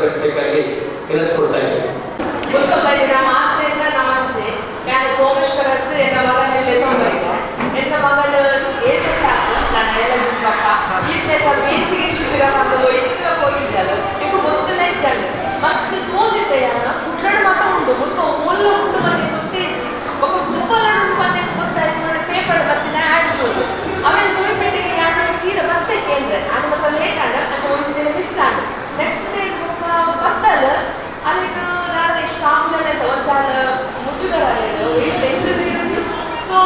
ವ್ಯಕ್ತಪಡಿಸಬೇಕಾಗಿ ವಿನಂತಿಸ್ಕೊಳ್ತಾ ಇದ್ದೀನಿ. ನಮಸ್ತೆ. ನಾನು ಸೋಮೇಶ್ವರ ನನ್ನ ಮಗನಲ್ಲಿ ನನ್ನ ಮಗಳು 8ನೇ ಕ್ಲಾಸ್ ನನ್ನ ಎಲಜಿ ಪಪ್ಪ ಈತ ಬೇಸಿಗೆ ಶಿಬಿರ ಮಗಳು ಎತ್ತ ಹೋಗಿದ್ದಾಳು ಈಗ ಗೊತ್ತಿಲ್ಲ ಇಚ್ಚಾడు ಮಸ್ತ್ ತೋಗಿದ್ದೆಯಾನ ಕುಟ್ಲಡ ಮಾತ್ರ ಉಂಟು ಮುಲ್ಪ ಮುಲ್ಲ ಉಂಟು ಮನೆ ಗೊತ್ತೇ ಇಚ್ಚಿ ఒక గుంపలను మధ్య కొత్త పేపర్ బతిన యాడ్ పోదు అవన్ పోయి పెట్టి యాడ్ సీర బత్తే కేంద్ర అది మొత్తం లేట్ ఆడ కొంచెం ಒಂದು ದಿನ ಮಿಸ್ ಆಡ ನೆಕ್ಸ್ಟ್ ಡೇ ఒక ಬತ್ತಲ ಅದಕ್ಕೆ ನಾನು ಸ್ಟಾಮ್ಲನೆ ತಗೊಂಡಾಲ ಮುಚ್ಚುಗರಾಲೆ ವೇಟ್ ಇಂಟ್ರೆಸ್ಟ್ ಇತ್ತು ಸೊ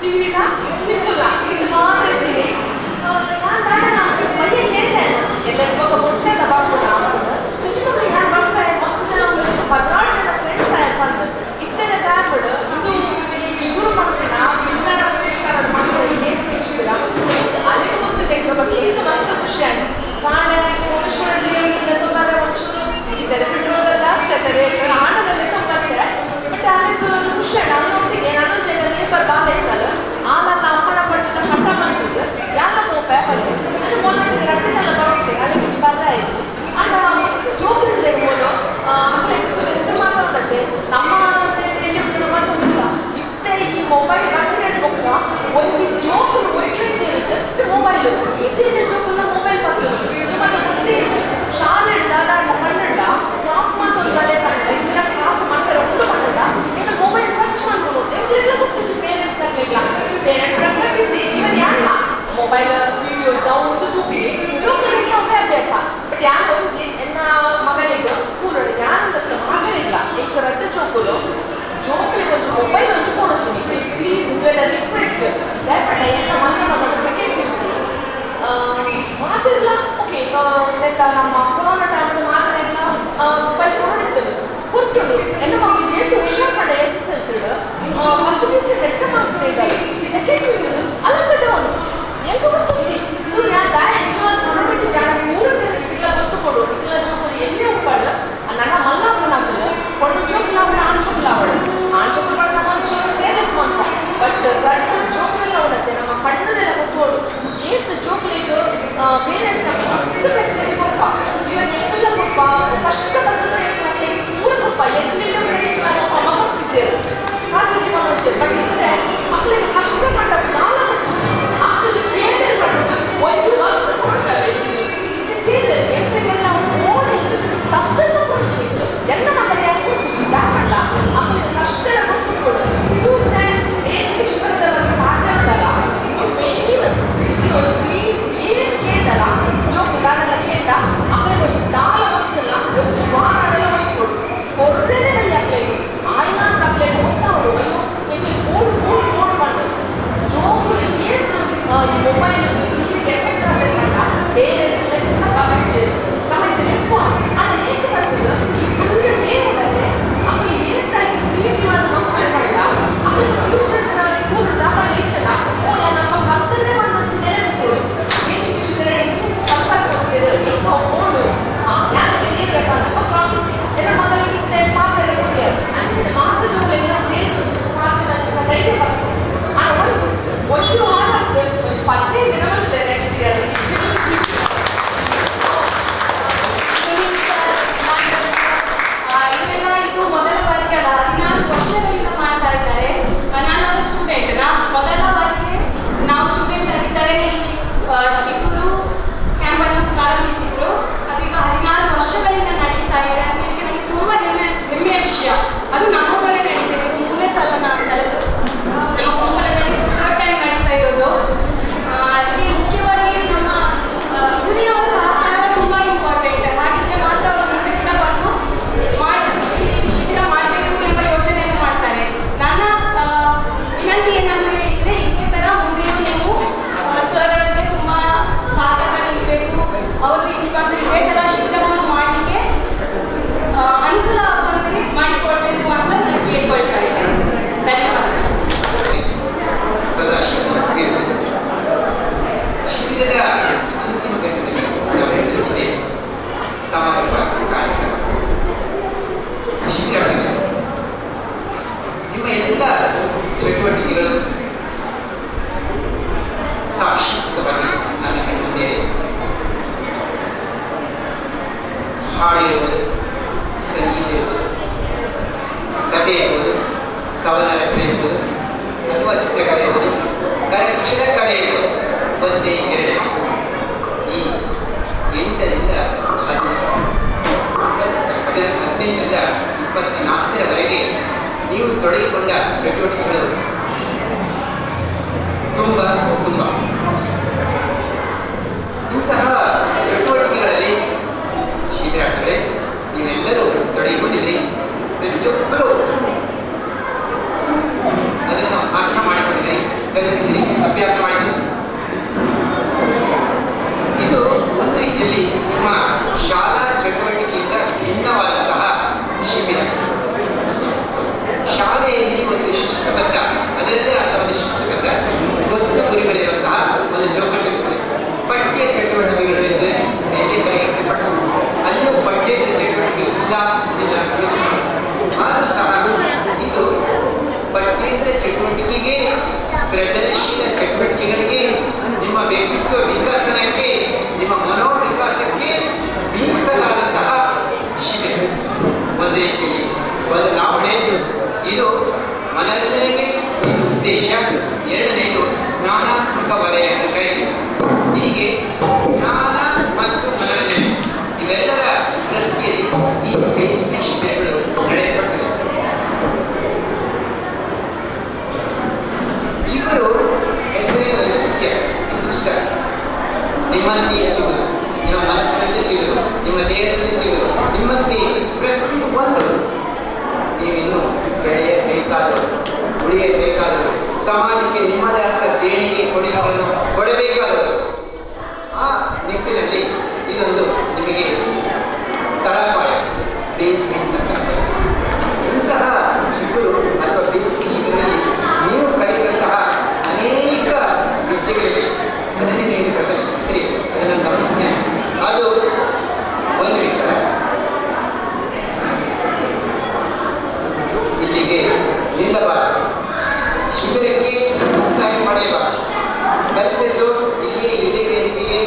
ಟಿವಿನ ನಿಪ್ಪುಲ್ಲ ಇದು ಮಾಡಿದ್ದೀನಿ ನಾನು ಮೈಯ ಕೇಳ್ದೆ ಎಲ್ಲರಿಗೂ ఒక ಮುಚ್ಚದ ಬಾಕ್ಬಿಡ ಅವನು ಮುಚ್ಚುಕೊಂಡು ನಾನು ಬಂದೆ ಮಸ್ತ್ ಜನ 16 ಜನ ಫ್ರೆಂಡ್ಸ್ ಬಂದು ಇತ್ತನೆ ದಾರ್ಬಿಡು ಇದು ಈ ಚಿಗುರು ಮಕ್ಕಳ ಚಿನ್ನರ ಉದ್ದೇಶಕರ ಮಕ್ಕಳು ಈ ಬೇಸಿಗೆ ಶಿಬಿರ ಅಲ್ಲಿಗೂ ಗೊತ್ತು ಜಗಳ ಬಗ್ಗೆ ಏನು ಮಸ್ತ್ ಖುಷಿ ಆಯ್ತು ಕಾಣೆ ಸೋಮೇಶ್ವರಲ್ಲಿ ಇಲ್ಲ ತುಂಬಾದ್ರೆ ಒಂಚೂರು ಇದೆಲ್ಲ ಪೆಟ್ರೋಲ್ ಜಾಸ್ತಿ ಆಯ್ತು ರೇಟ್ ಆಣದಲ್ಲಿ ತುಂಬಾಗಿದೆ ಬಟ್ ಅಲ್ಲಿದ್ದು ಖುಷಿ ನಾನು ನೋಡ್ತೀನಿ ನಾನು ಜನ ನೇಬರ್ ಬಾಲ ಇತ್ತಲ್ಲ ಆಲಲ್ಲ ಅಮ್ಮನ ಪಟ್ಟದ ಕಟ್ಟ ಮಾಡ್ತಿದ್ದು ಯಾರ ಪೇಪರ್ ಅದು ಮೊನ್ನೆ ರಟ್ಟು ಜನ ಬರುತ್ತೆ ಅಲ್ಲಿ ಬರ್ರೆ ಆಯ್ತು ಅಂಡ ಮಸ್ತ್ ಜೋಬಿಳಿದೆ ಮೂಲು ಹಾಗೆ ಎಂತ ಮಾತಾಡುತ್ತೆ ನಮ್ಮ ಈ ಮೊಬೈಲ್ ಬರ್ತಿರೋ ಬುಕ್ಕ ಒಂದು ಜೋಕುಲು ಒಟ್ಟಿಗೆ ಜಸ್ಟ್ ಮೊಬೈಲ್ ಇದೇನು ಜೋಕುಲ ಮೊಬೈಲ್ ಬರ್ತದೆ ನಿಮಗೆ ಗೊತ್ತೇ ಶಾಲೆ ಹಿಡಿದಾಗ ಕನ್ನಡ ಕ್ರಾಫ್ಟ್ ಮಾತ್ರ ಬಲೆ ಕನ್ನಡ ಇಂಚಿನ ಕ್ರಾಫ್ಟ್ ಮಾಡ್ತಾರೆ ಉಂಟು ಕನ್ನಡ ಇನ್ನು ಮೊಬೈಲ್ ಸರ್ಚ್ ಮಾಡ್ಬೋದು ಎಂತೆಲ್ಲ ಗೊತ್ತಿತ್ತು ಪೇರೆಂಟ್ಸ್ ಆಗಲಿಲ್ಲ ಬಿಸಿ ಇವನ್ ಯಾರಲ್ಲ ಮೊಬೈಲ್ ವಿಡಿಯೋಸ್ ಒಂದು ತೂಪಿ ಜೋಕುಲಿಗೆ ಅವರೇ ಅಭ್ಯಾಸ ಬಟ್ ಯಾರು ಒಂಜಿ ಎನ್ನ ಮಗಳಿಗೆ ಸ್ಕೂಲ್ ಯಾರಂದ್ರೆ ಮಗಳಿಲ್ಲ ಈಗ ರಡ್ಡು ಜೋಕುಲು ಜೋಕುಲಿಗೆ ಒಂದು ಮೊಬೈಲ್ ಒಂದು ಕೊಡೋಚಿ ಪ್ಲೀಸ್ ಇದೆಲ್ಲ ರಿಕ್ವೆಸ್ಟ್ ದಯಪಟ್ಟೆ ಎಂತ ಮನೆ ಮಗಳು ಸೆಕೆಂಡ್ PUC ಮಾತಿರಲ್ಲ ಓಕೆ ನಮ್ಮ ಕೊರೋನಾ ಟೈಮ್ ಮಾತಿರಲ್ಲ ಮೊಬೈಲ್ ಕೊಡೋದಿತ್ತು ಕೊಟ್ಟರು ಎಲ್ಲ ಮಕ್ಕಳಿಗೆ ಎಷ್ಟು ಹುಷಾರ್ಪಡ SSLC ಫಸ್ಟ್ PUC ನೆಟ್ಟ ಮಾಡ್ತಾ ಇದ್ದಾರೆ ಸೆಕೆಂಡ್ PUC ಅಲಂಕಟ್ಟವನು ಎಂಟು ಗೊತ್ತಿಚ್ಚಿ ಇವ್ರು ಯಾಕ ನಿಜವಾದ ಮನೋಬಿಟ್ಟು ಜಾಣ ಮೂರು ಪೇರೆಂಟ್ಸ್ಗೆ ಗೊತ್ತು ಕೊಡು ಇಟ್ಲ ಜೋಕುಲು ಎಲ್ಲಿ ಉಪ್ಪಾಡು ನನ್ನ ಮಲ್ಲಾಪನಾಗಲು ಕೊಂಡು ಜೋಕುಲಾವಣ ಆಣ್ ಜೋಕುಲಾವಳು ಆಣ್ ಜೋಕುಲಾವಳ ನಮ್ಮ ಮನುಷ್ಯರು ಪೇರೆಂಟ್ಸ್ ಮಾಡ್ಪ ಬಟ್ ರಟ್ಟು ಜೋಕುಲೆಲ್ಲ ಉಡತ್ತೆ ನಮ್ಮ ಕಣ್ಣದೆಲ್ಲ ಗೊತ್ತೋಡು ಏತ್ ಜೋಕುಲಿಗೆ ಪೇರೆಂಟ್ಸ್ ಮಸ್ತ್ ಫೆಸಿಲಿಟಿ ಕೊಪ್ಪ ಇವಾಗ ಎಂತೆಲ್ಲ ಕೊಪ್ಪ ಕಷ್ಟ ಬರ್ತದೆ ಮಕ್ಕಳಿಗೆ ಪೂರ ಕೊಪ್ಪ ಎಲ್ಲಿಲ್ಲ ಬೆಳಗ್ಗೆ ಕೊಪ್ಪ ಮಗು ಸೇರು ಕಾಸಿಗೆ ಬಂದು ಬಟ್ ಇತ್ತೆ ಮಕ್ಕಳಿಗೆ ಕಷ್ಟಪಟ್ಟ ಕಾಲ ಕೊಟ್ಟು ಮಕ್ಕಳಿಗೆ ಕೇಂದ್ರ ಮಾಡೋದು ಒಂದು ಮಸ್ತ್ ಕೊಡ್ತಾರೆ ಇದು ಕೇಂದ್ರ ಎಂತೆಲ್ಲ ಓಡಿದ್ದು ತಪ್ಪೆಲ್ಲ ಕೊಡಿಸಿದ್ದು ಎಲ್ಲ ಮಕ್ಕಳಿಗೆ ಕೊಟ್ಟು ದಾಪಟ್ಟ ಮಕ್ಕಳಿಗೆ ಕಷ್ಟ ಗೊತ್ತು ಕೊಡು ಇವ್ರನ್ನ ಬೇಸಿಗೆ ಶಿಬಿರದ ಬಗ್ಗೆ ಮಾತಾಡಲ್ಲ ಇದು ಪ್ಲೀಸ್ ಏನೇನು ಕೇಳ್ದಲ್ಲ ಜೋಕು ದಾನೆಲ್ಲ ಕೇಳ್ದ ಮಕ್ಕಳಿಗೆ ಒಂದು ದಾಲ ವಸ್ತಲ್ಲ ಒಂದು ವಾರಡೆಲ್ಲ ಹೋಯ್ಕೊಡು ಕೊಡ್ರೇನೆ ಬಲ್ಲಿ ಅಪ್ಲೈಗೆ ಆಯ್ನ ತಪ್ಲೈಗೆ ಹೋಗ್ತಾವರು ಅಯ್ಯೋ ನಿಮಗೆ ಓಡು ಬಂದು ಜೋಕುಲಿ ಏನು ಈ ಮೊಬೈಲ್ ಟಿವಿಗೆ ಎಫೆಕ್ಟ್ ಆಗಬೇಕಂತ ಪೇರೆಂಟ್ಸ್ ಲೆಕ್ಕ ಕಮೆಂಟ್ ಲೆಕ್ಕ ಆದರೆ ಹೇಗೆ ಬರ್ತದೆ ಈ ಫುಲ್ ಡೇ ಉಂಟದೆ ಮಕ್ಕಳಿಗೆ ಏನಾಗಿ ಕ್ರಿಯೇಟಿವ್ ಆದ ಮಕ್ಕಳು ಬಂದ ಮಕ್ಕಳಿಗೆ ಫ್ಯೂಚರ್ ಸ್ಕೂಲ್ ದಾಖಲೆ ಇತ್ತಲ್ಲ ಓ ನಮ್ಮ ಕಲ್ತನ್ನೇ ಒಂದು ನೆನಪುಗಳು ಬೇಸಿಗೆ ಇಂಚಿನ ಕಲ್ತಾಗಿ ಹೋಗ್ತಿದ್ರು ಈಗ ಓಡು ಯಾರು ಸೇರ್ಬೇಕಂತ ಮಕ್ಕಳು ಎಲ್ಲ ಮಗಳಿಗೆ ಪಾತ್ರ ಕೊಡಿಯೋದು ಅಂಚಿನ ಮಾತು ಜೋಗ ಎಲ್ಲ ಸೇರಿತು ಮಾತಿನ ಅಂಚಿನ ಧೈರ್ಯ ಬರ್ತದೆ ಆ ಒಂದು ವಾರ 15 ದಿನ ಬಂದಿದೆ ನೆಕ್ಸ್ಟ್ ಇಯರ್ ಇದೆಲ್ಲ ಇದು ಮೊದಲ ಬಾರಿಗೆ ಅಲ್ಲ 14 ವರ್ಷಗಳಿಂದ ಮಾಡ್ತಾ ಇದ್ದಾರೆ. ನಾನು ಸ್ಟೂಡೆಂಟ್ ಮೊದಲ ಬಾರಿಗೆ ನಾವು ಸ್ಟೂಡೆಂಟ್ ಆಗಿದ್ದಾಗ ಈ ಚಿಕ್ಕೂರು ಕ್ಯಾಂಪನ್ನು ಪ್ರಾರಂಭಿಸಿದ್ರು. ಅದೀಗ 16 ವರ್ಷಗಳಿಂದ ನಡೀತಾ ಇದೆ ಅಂತ ಹೇಳಿ ನನಗೆ ತುಂಬ ಹೆಮ್ಮೆಯ ವಿಷಯ. ಅದು ನಮ್ಮ ಊರಲ್ಲೇ ನಡೀತಿದೆ. ಇದು 3ನೇ ಸಲ ನಾನು ಕಲಿಸೋದು. ನಮ್ಮ ಗೊಂಬಲದಲ್ಲಿ 3rd ಟೈಮ್ ನಡೀತಾ ಇರೋದು. ಅದಕ್ಕೆ ಮುಖ್ಯವಾಗಿ ನಮ್ಮ ಊರಿನವರ ಸಹಕಾರ ತುಂಬ ಇಂಪಾರ್ಟೆಂಟ್. ಹಾಗಿದ್ರೆ ಮಾತ್ರ ಅವರು ಮುಂದೆ ಕೂಡ ಬಂದು ಇಲ್ಲಿ ಶಿಬಿರ ಮಾಡಬೇಕು ಎಂಬ ಯೋಚನೆಯನ್ನು ಮಾಡ್ತಾರೆ. ನನ್ನ ವಿನಂತಿ ಏನಂತ ಹೇಳಿದರೆ ಇದೇ ಥರ ಮುಂದೆಯೂ ನೀವು ಸರ್ ಅವರಿಗೆ ತುಂಬ ಸಹಕಾರ ನೀಡಬೇಕು. ಅವರು ಇಲ್ಲಿ ಬಂದು ಇದೇ ಥರ ಶಿಬಿರವನ್ನು ಮಾಡಲಿಕ್ಕೆ ಕಥೆ ಇರ್ಬೋದು, ಕವನ ರಚನೆ ಇರ್ಬೋದು, ಅಥವಾ ಚಿತ್ರಕಲೆ ಇರ್ಬೋದು, ಕರಕುಶಲ ಕಲೆ ಇರ್ಬೋದು. ಒಂದೇ ಎರಡೇ ಈ 8ರಿಂದ 18ರಿಂದ 24ರವರೆಗೆ ನೀವು ತೊಡಗಿಕೊಂಡ ಚಟುವಟಿಕೆಗಳು ತುಂಬ ಇಂತಹ ಚಟುವಟಿಕೆಗಳಲ್ಲಿ ಶಿಬಿರಾಟಗಳೇ ನೀವೆಲ್ಲರೂ ತೊಡಗಿಕೊಂಡಿದ್ರಿ. ಪ್ರತಿಯೊಬ್ಬರು ಅದನ್ನು ಅರ್ಥ ಮಾಡಿಕೊಂಡಿದ್ರಿ, ಕಲಿತಿದ್ರಿ, ಅಭ್ಯಾಸ ಮಾಡಿದ್ರಿ. ಇದು ಒಂದು ರೀತಿಯಲ್ಲಿ ನಿಮ್ಮ ಶಾಲಾ ಚಟುವಟಿಕೆಯಿಂದ ಭಿನ್ನವಾದಂತಹ ಶಿಬಿರ. ಶಾಲೆಯಲ್ಲಿ ಒಂದು ಶಿಸ್ತುಬದ್ಧ, ಅದರಲ್ಲೇ ಆದ ಒಂದು ಶಿಸ್ತುಬದ್ಧ ಗೊತ್ತು ಗುರಿಗಳಿರುವಂತಹ ಒಂದು ಚೌಕಟ್ಟು ಇರುತ್ತದೆ. ಪಠ್ಯ ಚಟುವಟಿಕೆಗಳು ಇರುತ್ತದೆ ಎಂದೇ ಪರಿಗಣಿಸಲ್ಪಟ್ಟು ಅಲ್ಲಿಯೂ ಪಠ್ಯೇತರ ಚಟುವಟಿಕೆ ಇಲ್ಲ ಎಂದು ಆದರೂ ಸಹ ಇದು ಪಠ್ಯೇತರ ಚಟುವಟಿಕೆಗೆ, ಸೃಜನಶೀಲ ಚಟುವಟಿಕೆಗಳಿಗೆ, ನಿಮ್ಮ ವ್ಯಕ್ತಿತ್ವ ವಿಕಸನಕ್ಕೆ, ನಿಮ್ಮ ಮನೋವಿಕಾಸಕ್ಕೆ ಮೀಸಲಾದಂತಹ ಶಿಬಿರ. ಒಂದು ರೀತಿಯಲ್ಲಿ ಬದಲಾವಣೆ. ಇದು ಮನರಂಜನೆಗೆ ಒಂದು ಉದ್ದೇಶ, ಎರಡನೆಯದು ಜ್ಞಾನಾತ್ಮಕ ವಲಯ ಅಂತ ಕರೆಯುವುದು. ಹೀಗೆ ಜ್ಞಾನ ಮತ್ತು ಮನರಂಜನೆ ಇವೆಲ್ಲರ ದೃಷ್ಟಿಯಲ್ಲಿ ಈ ಬೇಸಿಗೆ ಶಿಬಿರಗಳು ನಡೆಯಲ್ಪಟ್ಟಿವೆ. ಚಿಗುರು ಹೆಸರಿನ ವಿಶಿಷ್ಟ ನಿಮ್ಮಂತೆಯೇ ಚಿಗುರು, ನಿಮ್ಮ ಮನಸ್ಸಿನಂತೆ ಚಿಗುರು, ನಿಮ್ಮ ದೇಹದಂತೆ ಚಿಗುರು, ನಿಮ್ಮಂತೆ ಪ್ರತಿಯೊಂದು ನೀವಿನ್ನೂ ಬೆಳೆಯಬೇಕಾದವರು, ಉಳಿಯಬೇಕಾದವರು, ಸಮಾಜಕ್ಕೆ ನಿಮ್ಮದೇ ಆದ ದೇಣಿಗೆ ಕೊಡುಗೆಗಳನ್ನು ಕೊಡಬೇಕಾದವರು. ಆ ನಿಟ್ಟಿನಲ್ಲಿ ಇದೊಂದು ನಿಮಗೆ ತಳಪಾಯ, ಬೇಸಿಗೆ ಅಂತಕ್ಕಂಥದ್ದು. ಇಂತಹ ಚಿಗುರು ಅಥವಾ ಬೇಸಿಗೆ ಶಿಬಿರದಲ್ಲಿ ನೀವು ಕಲಿತಂತಹ ಅನೇಕ ವಿದ್ಯೆಗಳಿವೆ, ಅದನ್ನೇ ನೀವು ಪ್ರದರ್ಶಿಸ್ತೀರಿ, ಅದನ್ನು ಗಮನಿಸ್ತೇನೆ. ಅದು ಒಂದು ವಿಚಾರ. ಇಲ್ಲಿಗೆ ನಿಲ್ಲಬಾರದು, ಶಿಬಿರಕ್ಕೆ ಮುಕ್ತಾಯ ಪಡೆಯಬಾರದು, ಕಲಿತದ್ದು ಇಲ್ಲಿಯೇ ಇದೇ ವೇದಿಕೆಗೆ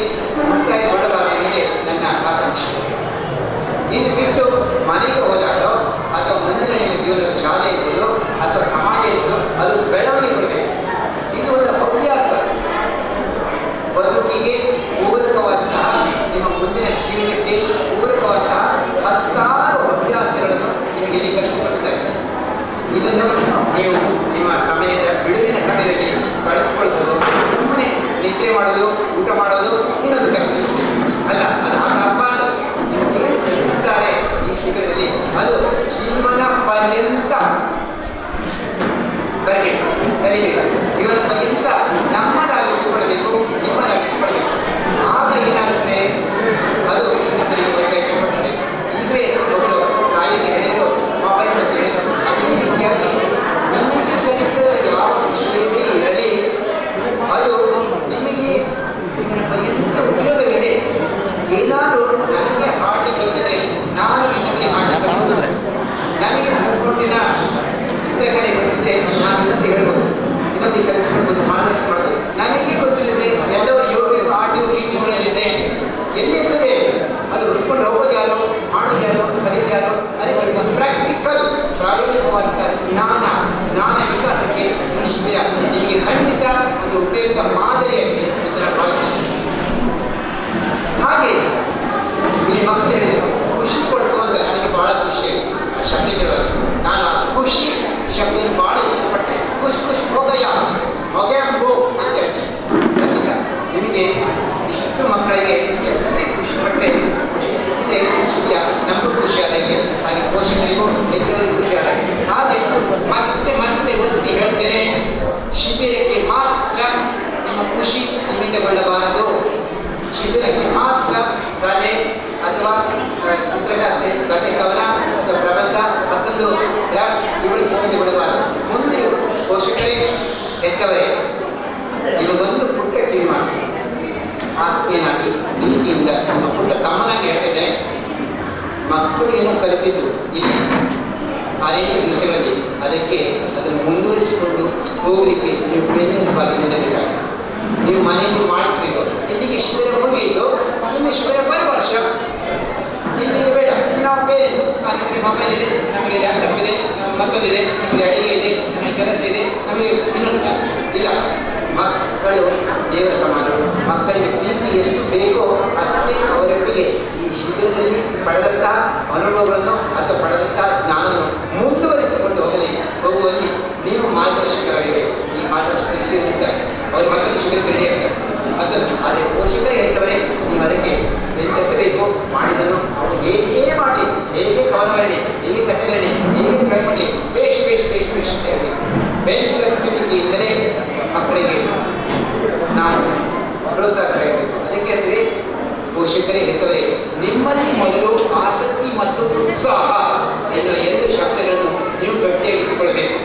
ಮುಕ್ತಾಯಗೊಳ್ಳಬಾರದು ಎಂಬುದೇ ನನ್ನ ಆಕಾಂಕ್ಷೆ. ಇದು ಬಿಟ್ಟು ಮನೆಗೆ ಹೋದಾಗಲೋ ಅಥವಾ ಮುಂದಿನ ನಿಮ್ಮ ಜೀವನದ ಶಾಲೆ ಇರ್ಬೋದು ಅಥವಾ ಸಮಾಜ ಇರ್ಬೋದು, ಅದು ಬೆಳವಣಿಗೆ ಕೊಡಬೇಕು. ಇದು ಒಂದು ಅಭ್ಯಾಸ, ಬದುಕಿಗೆ ಪೂರಕವಾದಂತಹ, ನಿಮ್ಮ ಮುಂದಿನ ಜೀವನಕ್ಕೆ ಪೂರಕವಾದಂತಹ 10 ಅಭ್ಯಾಸಗಳನ್ನು ನಿಮಗೆ ಇಲ್ಲಿ ಕಲಿಸಿಕೊಟ್ಟಿದ್ದಾರೆ. ಇದನ್ನು ನೀವು ನಿಮ್ಮ ಸಮಯದ ಬಿಡುವಿನ ಸಮಯದಲ್ಲಿ ಬಳಸಿಕೊಳ್ಬೋದು. ಸುಮ್ಮನೆ ನಿದ್ರೆ ಮಾಡೋದು, ಊಟ ಮಾಡೋದು ಇನ್ನೊಂದು ಕೆಲಸ ಇಷ್ಟೇ ಅಲ್ಲ, ಅದು ಆಗಬಾರದು. ನಿಮಗೆ ಕಲಿಸುತ್ತಾರೆ ಈ ಶಿಬಿರದಲ್ಲಿ, ಅದು ಜೀವನ ಪರ್ಯಂತ ಬರಬೇಕು, ಕಲಿಬೇಕು. ಜೀವನ ಪರ್ಯಂತ ನಮ್ಮದಾಗಿಸಿಕೊಳ್ಬೇಕು, ನಿಮ್ಮದಾಗಿಸಿಕೊಳ್ಬೇಕು. ಆಗ ಏನಾಗುತ್ತೆ, ಅದು ನಿಮ್ಮೊಂದಿಗೆ ವರ್ಗಾಯಿಸಲ್ಪಡ್ತದೆ. ಈಗಲೇ ಒಬ್ಬರು ತಾಯಿಗೆ ಹೇಳಿದ್ರು, ಮೊಬೈಲ್ ಅಂತ ಹೇಳಿದ್ರು. ಅದೇ ರೀತಿಯಾಗಿ ನಿಮಗೆ ಕಲಿಸಿದ ಯಾವ ವಿಷಯವೇ ಇರಲಿ, ಅದು ನಿಮಗೆ ಜೀವನ ಪರ್ಯಂತ ಉಪಯೋಗವಿದೆ. ಏನಾದರೂ ನನಗೆ ಹಾಡಲಿಕ್ಕೆ ಇದ್ದರೆ ನಾನು ನಿಮಗೆ ಹಾಡಿ ಕಲಿಸೋದು, ನನಗೆ ಸಂಪೂರ್ಣ ಚಿತ್ರಕಲೆ ಗೊತ್ತಿದ್ರೆ ನಾನು ಇದನ್ನು ಹೇಳ್ಬೋದು, ಇದನ್ನು ಕಲಿಸ್ಕೊಳ್ಬೋದು, ಮಾರ್ಗದರ್ಶನ ಮಾಡ್ಬೋದು. ನನಗೆ ಗೊತ್ತಿಲ್ಲದೆ ಎಲ್ಲೋ ಯೂಟ್ಯೂಬ್ ಆಡಿಯೋ ರೀತಿಗಳಲ್ಲಿದೆ, ಎಲ್ಲಿರ್ತದೆ ಅದು ಹುಡ್ಕೊಂಡು ಹೋಗೋದು ಯಾರು, ಮಾಡೋದು ಯಾರು, ಕಲಿಯೋದು ಯಾರು? ಅದಕ್ಕೆ ಒಂದು ಪ್ರಾಕ್ಟಿಕಲ್, ಪ್ರಾಯೋಗಿಕವಾದಂಥ ಜ್ಞಾನ ವಿಕಾಸಕ್ಕೆ ಈ ಶಿಬಿರ ನಿಮಗೆ ಖಂಡಿತ ಒಂದು ಉಪಯುಕ್ತ ಮಾದರಿಯಾಗಿದೆ ಅಂತ ನಾನು ಭಾವಿಸ್ತೇನೆ. ಹಾಗೆ ಇಲ್ಲಿ ಮಕ್ಕಳು ಹೇಳಿದರು, ಖುಷಿ ಕೊಡ್ತು ಅಂತ ನನಗೆ ಬಹಳ ಖುಷಿ. ಆ ಶಬ್ದಗಳು ನಾನು ಖುಷಿ ಶಬ್ದವನ್ನು ಬಹಳ ಇಷ್ಟಪಟ್ಟೆ. ಖುಷಿ ಹೋಗಯ್ಯ ಹೊಗೆಂಬು ಅಂತ ಹೇಳ್ತೀನಿ. ನಿಮಗೆ ಇಷ್ಟು ಮಕ್ಕಳಿಗೆ ಎಲ್ಲರಿಗೂ ಖುಷಿ ಪಟ್ಟೆ, ಖುಷಿ ಸಿಕ್ಕಿದೆ ಈ ಶಿಬಿರ, ನಮಗೂ ಖುಷಿ ಆದಂಗೆ, ಹಾಗೆ ಪೋಷಕರಿಗೂ ಎಲ್ಲರಿಗೂ ಖುಷಿ ಆದಂಗೆ. ಆದರೆ ಮತ್ತೆ ಒತ್ತಿ ಹೇಳ್ತೇನೆ, ಶಿಬಿರಕ್ಕೆ ಮಾತ್ರ ನಿಮ್ಮ ಖುಷಿ ಸೀಮಿತಗೊಳ್ಳಬಾರದು. ಶಿಬಿರಕ್ಕೆ ಮಾತ್ರ ಕಲೆ ಅಥವಾ ಚಿತ್ರಕಥೆ, ಕಥೆ, ಕವನ ಅಥವಾ ಪ್ರಬಂಧ, ಮತ್ತೊಂದು ಕ್ರಾಫ್ಟ್ ಇವುಗಳು ಸೀಮಿತಗೊಳ್ಳಬಾರದು. ಮುಂದೆ ಪೋಷಕರೇ, ಹೆತ್ತವರೇ, ನಿಮಗೊಂದು ಪುಟ್ಟ ಕಿವಿ ಮಾಡಿ, ಆತ್ಮೀಯನಾಗಿ ಪ್ರೀತಿಯಿಂದ ನಮ್ಮ ಪುಟ್ಟ ತಮ್ಮನಾಗಿ ಹೇಳ್ತಿದ್ದೆ, ಮಕ್ಕಳು ಏನೋ ಕಲಿತಿದ್ದು ಇಲ್ಲಿ 6 ದಿವಸಗಳಲ್ಲಿ, ಅದಕ್ಕೆ ಅದನ್ನು ಮುಂದುವರಿಸಿಕೊಂಡು ಹೋಗಲಿಕ್ಕೆ ನೀವು ಬೆನ್ನೆಲುಬಾಗಿ ನಿಲ್ಲಬೇಕಾಗಿದೆ. ನೀವು ಮನೆಯಲ್ಲಿ ಮಾಡಿಸಬೇಕು. ಇಲ್ಲಿಗೆ ಶಿಬಿರ ಮುಗಿಯಿತು, ಇನ್ನು ಶಿಬಿರ ಬರುವ ವರ್ಷ ಇಲ್ಲಿಗೆ ಬೇಡ. ನಾವು ಪೇರೆಂಟ್ಸ್, ನಿಮಗೆ ಮೊಬೈಲ್ ಇದೆ, ನಮಗೆ ಲ್ಯಾಪ್ಟಾಪ್ ಇದೆ, ಮತ್ತೊಂದಿದೆ, ನಮಗೆ ಅಡಿಗೆ ಇದೆ, ನಮಗೆ ಕೆಲಸ ಇದೆ, ನಮಗೆ ಇನ್ನೊಂದು ಕೆಲಸ ಇಲ್ಲ. ಮಕ್ಕಳು ದೇವರ ಸಮಾನರು. ಮಕ್ಕಳಿಗೆ ಪ್ರೀತಿ ಎಷ್ಟು ಬೇಕೋ ಅಷ್ಟೇ ಅವರೊಟ್ಟಿಗೆ ಈ ಶಿಬಿರದಲ್ಲಿ ಪಡೆದಂತಹ ಅನುಭವಗಳನ್ನು ಅಥವಾ ಪಡೆದಂತಹ ಜ್ಞಾನವನ್ನು ಮುಂದುವರಿಸಿಕೊಂಡು ಹೋಗುವಲ್ಲಿ ನೀವು ಮಾರ್ಗದರ್ಶಕರಾಗಿರಬೇಕು. ಈ ಮಾರ್ಗದರ್ಶಕರಲ್ಲಿ ಇರ್ತಾರೆ, ಅವರು ಮಕ್ಕಳು ಶಿಬಿರದಲ್ಲಿ ಇರ್ತಾರೆ. ಮತ್ತು ಅದೇ ಪೋಷಕರೇ ಹೇಳ್ತವರೆ, ನೀವು ಅದಕ್ಕೆ ಬೆಂತಟ್ಟಬೇಕು. ಮಾಡಿದನು ಅವರು ಹೇಗೆ ಮಾಡಲಿ, ಹೇಗೆ ಕವನವರಣೆ, ಹೇಗೆ ಕಥೆಗಳನ್ನೇ, ಹೇಗೆ ಟ್ರೈ ಮಾಡಲಿ, ಬೇಷ್ ಅಂತ ಹೇಳಬೇಕು. ಬೆಂತಟ್ಟುವಿಕೆಯಿಂದಲೇ ಮಕ್ಕಳಿಗೆ ನಾವು ಪ್ರೋತ್ಸಾಹ ಇರಬೇಕು. ಅದಕ್ಕೆ ಹೇಳಿದ್ರೆ ಪೋಷಕರೇ ಹೇಳ್ತವರೆ, ನಿಮ್ಮಲ್ಲಿ ಮೊದಲು ಆಸಕ್ತಿ ಮತ್ತು ಉತ್ಸಾಹ ಎನ್ನುವ ಎರಡು ಶಬ್ದಗಳನ್ನು ನೀವು ಗಟ್ಟಿಯಾಗಿ ಇಟ್ಟುಕೊಳ್ಬೇಕು.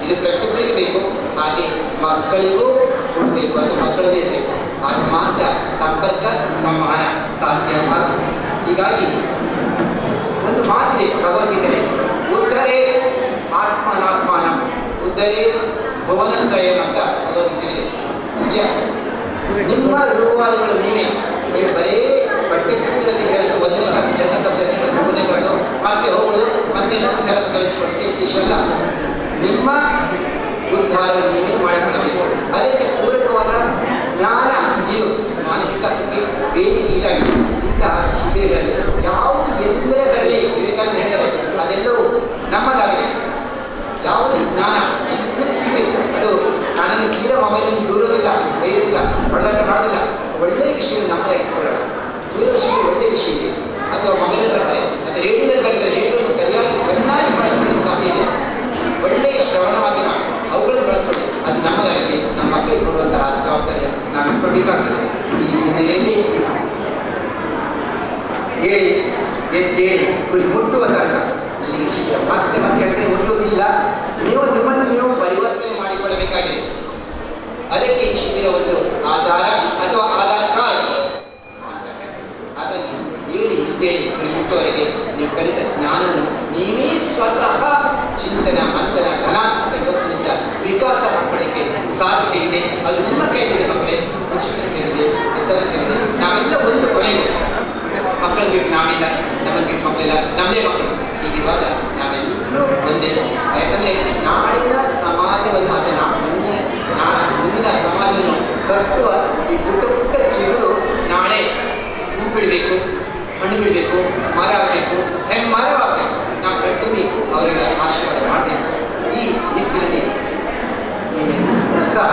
ಇದು ಪ್ರತಿಯೊಬ್ಬರಿಗೆ ಬೇಕು, ಹಾಗೆ ಮಕ್ಕಳಿಗೂ ಕೊಡಬೇಕು. ಅದು ಮಕ್ಕಳದೇ ಇರಬೇಕು. ಅದು ಮಾತ್ರ ಸಂಪರ್ಕ ಸಂವಹನ ಸಾಧ್ಯವಾಗುತ್ತೆ. ಹೀಗಾಗಿ ಒಂದು ಮಾತಿದೆ ಭಗವದ್ಗೀತೆ, ಉದ್ಧರೇ ಆತ್ಮನಾತ್ಮಾನ ಉದ್ಧರೇ ಭುವನತ್ರಯಂ ಅಂತ ಭಗವದ್ಗೀತೆ ಇದೆ. ನಿಜ, ನಿಮ್ಮ ರೂವಾದಿಗಳು ನೀವು ಬರೀ ಪಠ್ಯ ಪುಸ್ತಕದಲ್ಲಿ ಕರೆದು 1ನೇ ಕ್ಲಾಸ್ 2ನೇ ಕ್ಲಾಸ್ 2ನೇ ಕ್ಲಾಸ್ 3ನೇ ಕ್ಲಾಸು ಮತ್ತೆ ಹೋಗುವುದು, ಮತ್ತೆ ನಾವು ಕೆಲಸ ಕಲಿಸಿಕೊಡ್ತೀವಿ. ಇಷ್ಟೆಲ್ಲ ನಿಮ್ಮ ಉದ್ಧಾರವನ್ನು ನೀವೇ ಮಾಡಿಕೊಳ್ಳಬೇಕು. ಅದಕ್ಕೆ ಪೂರಕವಾದ ಜ್ಞಾನ ನೀವು ಮಾನಸಿಕ ವಿಕಾಸಕ್ಕೆ ವೇದಿಕೆ ಇದಾಗಿದೆ. ಇಂತಹ ಶಿಬಿರಗಳಲ್ಲಿ ಯಾವುದು ಎಲ್ಲೇ ಬರಲಿ, ವಿವೇಕಾನಂದ ಹೇಳ್ತಾರೆ, ಅದೆಲ್ಲವೂ ನಮ್ಮದಾಗಿದೆ. ಯಾವುದು ಜ್ಞಾನ ಎಲ್ಲಿಂದಲೇ ಸಿಗಬೇಕು. ಅದು ನಾನನ್ನು ತೀರ ಮೊಬೈಲಲ್ಲಿ ದೂರೋದಿಲ್ಲ, ಬೈಯೋದಿಲ್ಲ, ಹೊಡೆದಾಟ ಮಾಡೋದಿಲ್ಲ. ಒಳ್ಳೆಯ ವಿಷಯ ನಮ್ಮದಾಗಿಸ್ಕೊಳ್ಳೋಣ. ದೂರದರ್ಶನ ಒಳ್ಳೆಯ ವಿಷಯ ಇದೆ, ಅಥವಾ ಮೊಬೈಲಲ್ಲಿ ಬರ್ತಾರೆ, ಮತ್ತು ರೇಡಿಯೋದಲ್ಲಿ ಬರ್ತಾರೆ. ರೇಡಿಯೋವನ್ನು ಚೆನ್ನಾಗಿ ಬಳಸ್ಕೊಳ್ಳಿ ಸಾಧ್ಯ ಇದೆ. ಒಳ್ಳೆಯ ಶ್ರವಣ ಮಾಧ್ಯಮ ಅವುಗಳನ್ನು ಬಳಸ್ಕೊಳ್ಳಿ. ಅದು ನಮ್ಮದಾಗಿದೆ. ನಮ್ಮ ಮಕ್ಕಳಿಗೆ ಕೊಡುವಂತಹ ಜವಾಬ್ದಾರಿ ನಾವು ಕೊಡಬೇಕಾಗ್ತದೆ. ಈ ಹಿನ್ನೆಲೆಯಲ್ಲಿ ಹೇಳಿ ಎದ್ದೇಳಿ ಗುರಿ ಮುಟ್ಟುವ ತನಕ ಇಲ್ಲಿಗೆ ಶಿಬಿರ ಮತ್ತೆ ಹೇಳ್ತೇನೆ, ಮುಟ್ಟುವುದಿಲ್ಲ. ನೀವು ನಿಮ್ಮನ್ನು ನೀವು ಪರಿವರ್ತನೆ ಮಾಡಿಕೊಳ್ಳಬೇಕಾಗಿದೆ. ಅದಕ್ಕೆ ಈ ಶಿಬಿರ ಒಂದು ಆಧಾರ ಅಥವಾ ಆಧಾರ್ ಕಾರ್ಡ್. ಹಾಗಾಗಿ ಹೇಳಿ ಇದ್ದೇಳಿ ಗುರಿ ಮುಟ್ಟುವವರೆಗೆ ನೀವು ಕಲಿತ ಜ್ಞಾನವನ್ನು ನೀವೇ ಸ್ವತಃ ಚಿಂತನ ಮಂಥನ ಧನಾತ್ಮಕ ಯೋಚನೆಯಿಂದ ವಿಕಾಸ ಮಾಡಿಕೊಳ್ಳಕ್ಕೆ ಸಾಧ್ಯ ಇದೆ. ಅದು ನಿಮ್ಮ ಕೈಲಿದೆ ಮಕ್ಕಳೇ. ಪೋಷಕರ ಕೈಲಿದೆ, ಹೆತ್ತವರ ಕೈಲಿದೆ. ನಾವೆಲ್ಲ ಒಂದು ಕೊನೆಗೆ ಮಕ್ಕಳು ಬಿಟ್ಟು ನಾವಿಲ್ಲ, ನಮ್ಮನ್ನು ಬಿಟ್ಟು ಮಕ್ಕಳಿಲ್ಲ, ನಮ್ಮದೇ ಮಕ್ಕಳು. ಹೀಗಿರುವಾಗ ನಾವೆಲ್ಲರೂ ಒಂದೇ. ಯಾಕಂದರೆ ನಾಳಿನ ಸಮಾಜವನ್ನು ಅಥವಾ ಮುಂದಿನ ಸಮಾಜವನ್ನು ಕಟ್ಟುವ ಈ ಪುಟ್ಟ ಚಿಗುರು ನಾಳೆ ಹೂ ಬಿಡಬೇಕು, ಹಣ್ಣು ಬಿಡಬೇಕು, ಮರ ಆಗಬೇಕು, ಮರವಾಗಬೇಕು. ನಾವು ಕಟ್ಟುವಿ ಅವರಿಗೆ ಆಶೀರ್ವಾದ ಮಾಡಬೇಕು. ಈ ನಿಟ್ಟಿನಲ್ಲಿ ನೀವೆಲ್ಲರೂ ಸಹ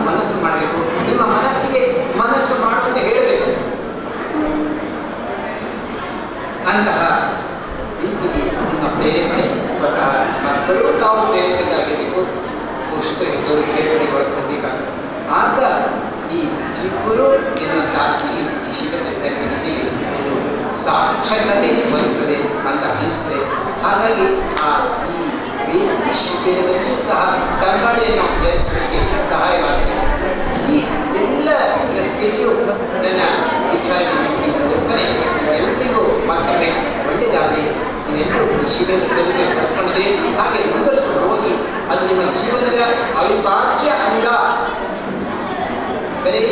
ಮನಸ್ಸು ಮಾಡಬೇಕು. ನಿಮ್ಮ ಮನಸ್ಸಿಗೆ ಮನಸ್ಸು ಮಾಡು ಅಂತ ಹೇಳಬೇಕು. ಅಂತಹ ರೀತಿಯಲ್ಲಿ ನಿಮ್ಮ ಪ್ರೇರಣೆ ಸ್ವತಃ ಮಕ್ಕಳು ತಾವು ಪ್ರೇರಿತರಾಗಿರಬೇಕು. ಪೋಷಕರು ಹೆತ್ತವರು ಪ್ರೇರಣೆಗೆ ಒಳಪಡಬೇಕಾಗುತ್ತೆ. ಆಗ ಈ ಚಿಗುರು ಎನ್ನುವಂಥ ಈ ಶಿಬಿರದಲ್ಲಿ ಒಂದು ಸಾಕ್ಷರತೆ ಬರುತ್ತದೆ ಅಂತ ಅನಿಸ್ತದೆ. ಹಾಗಾಗಿ ಈ ಬೇಸಿಗೆ ಶಿಬಿರದಲ್ಲೂ ಸಹ ತಂಗಾಳಿಯನ್ನು ಎರಚಲಿಕ್ಕೆ ಸಹಾಯವಾಗಿದೆ. ಈ ಎಲ್ಲ ದೃಷ್ಟಿಯಲ್ಲಿಯೂ ನನ್ನ ವಿಚಾರವನ್ನು ಕೊಡ್ತಾನೆ. ಎಲ್ಲರಿಗೂ ಮತ್ತೊಮ್ಮೆ ಒಳ್ಳೆಯದಾಗಲಿ. ನೀವೆಲ್ಲರೂ ಈ ಶಿಬಿರದ ಸೌಲಭ್ಯ ಪಡಿಸ್ಕೊಂಡಿದ್ರಿ, ಹಾಗೆ ಮುಂದುವರಿಸ್ಕೊಂಡು ಹೋಗಿ. ಅದು ನಿಮ್ಮ ಜೀವನದ ಅವಿಭಾಜ್ಯ ಅಂಗ. ಬರೀ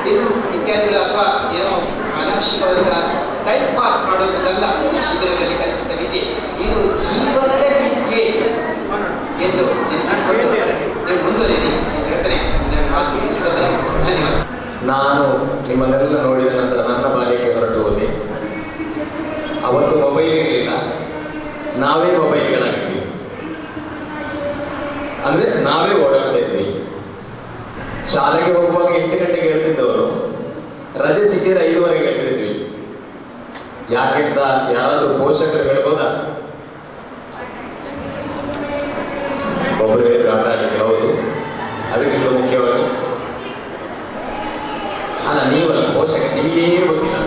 ಫಿಲ್ಮ್ ಇತ್ಯಾದಿಗಳು ಅಥವಾ ಏನೋ ಅನಾವಶ್ಯಕವಾದ ಟೈಮ್ ಪಾಸ್ ಮಾಡೋದಲ್ಲ ಈ ಶಿಬಿರದಲ್ಲಿ ಕಲಿಸಿದ ವಿದ್ಯೆ. ಇದು ಜೀವನದ ವಿದ್ಯೆ ಎಂದು ನೀವು ಮುಂದುವರಿರಿ ಹೇಳ್ತಾನೆ. ಧನ್ಯವಾದ. ನಾನು ನಿಮ್ಮನ್ನೆಲ್ಲ ನೋಡಿದ ನಂತರ ನನ್ನ ಬಾಲ್ಯಕ್ಕೆ ಹೊರಟು ಹೋದೆ. ಅವತ್ತು ಮೊಬೈಲ್ ಇರಲಿಲ್ಲ, ನಾವೇ ಮೊಬೈಲ್ಗಳಾಗಿದ್ವಿ. ಅಂದರೆ ನಾವೇ ಓಡಾಡ್ತಾ ಇದ್ವಿ. ಶಾಲೆಗೆ ಹೋಗುವಾಗ 8 ಗಂಟೆಗೆ ಹೇಳ್ತಿದ್ದವರು, ರಜೆ ಸಿಕ್ಕಿದ್ರೆ 5:15 ಹೇಳ್ತಿದ್ವಿ. ಯಾಕೆಂತ ಯಾರಾದರೂ ಪೋಷಕರು ಹೇಳ್ಬೋದಾ? ಒಬ್ಬರು ಹೇಳಿದ್ರು ಆಟ ಆಡಲಿಕ್ಕೆ. ಹೌದು, ಅದಕ್ಕಿಂತ ಮುಖ್ಯವಾಗಿ ಅಲ್ಲ, ನೀವಲ್ಲ ಪೋಷಕ, ನಿಮಗೇನು ಗೊತ್ತಿಲ್ಲ.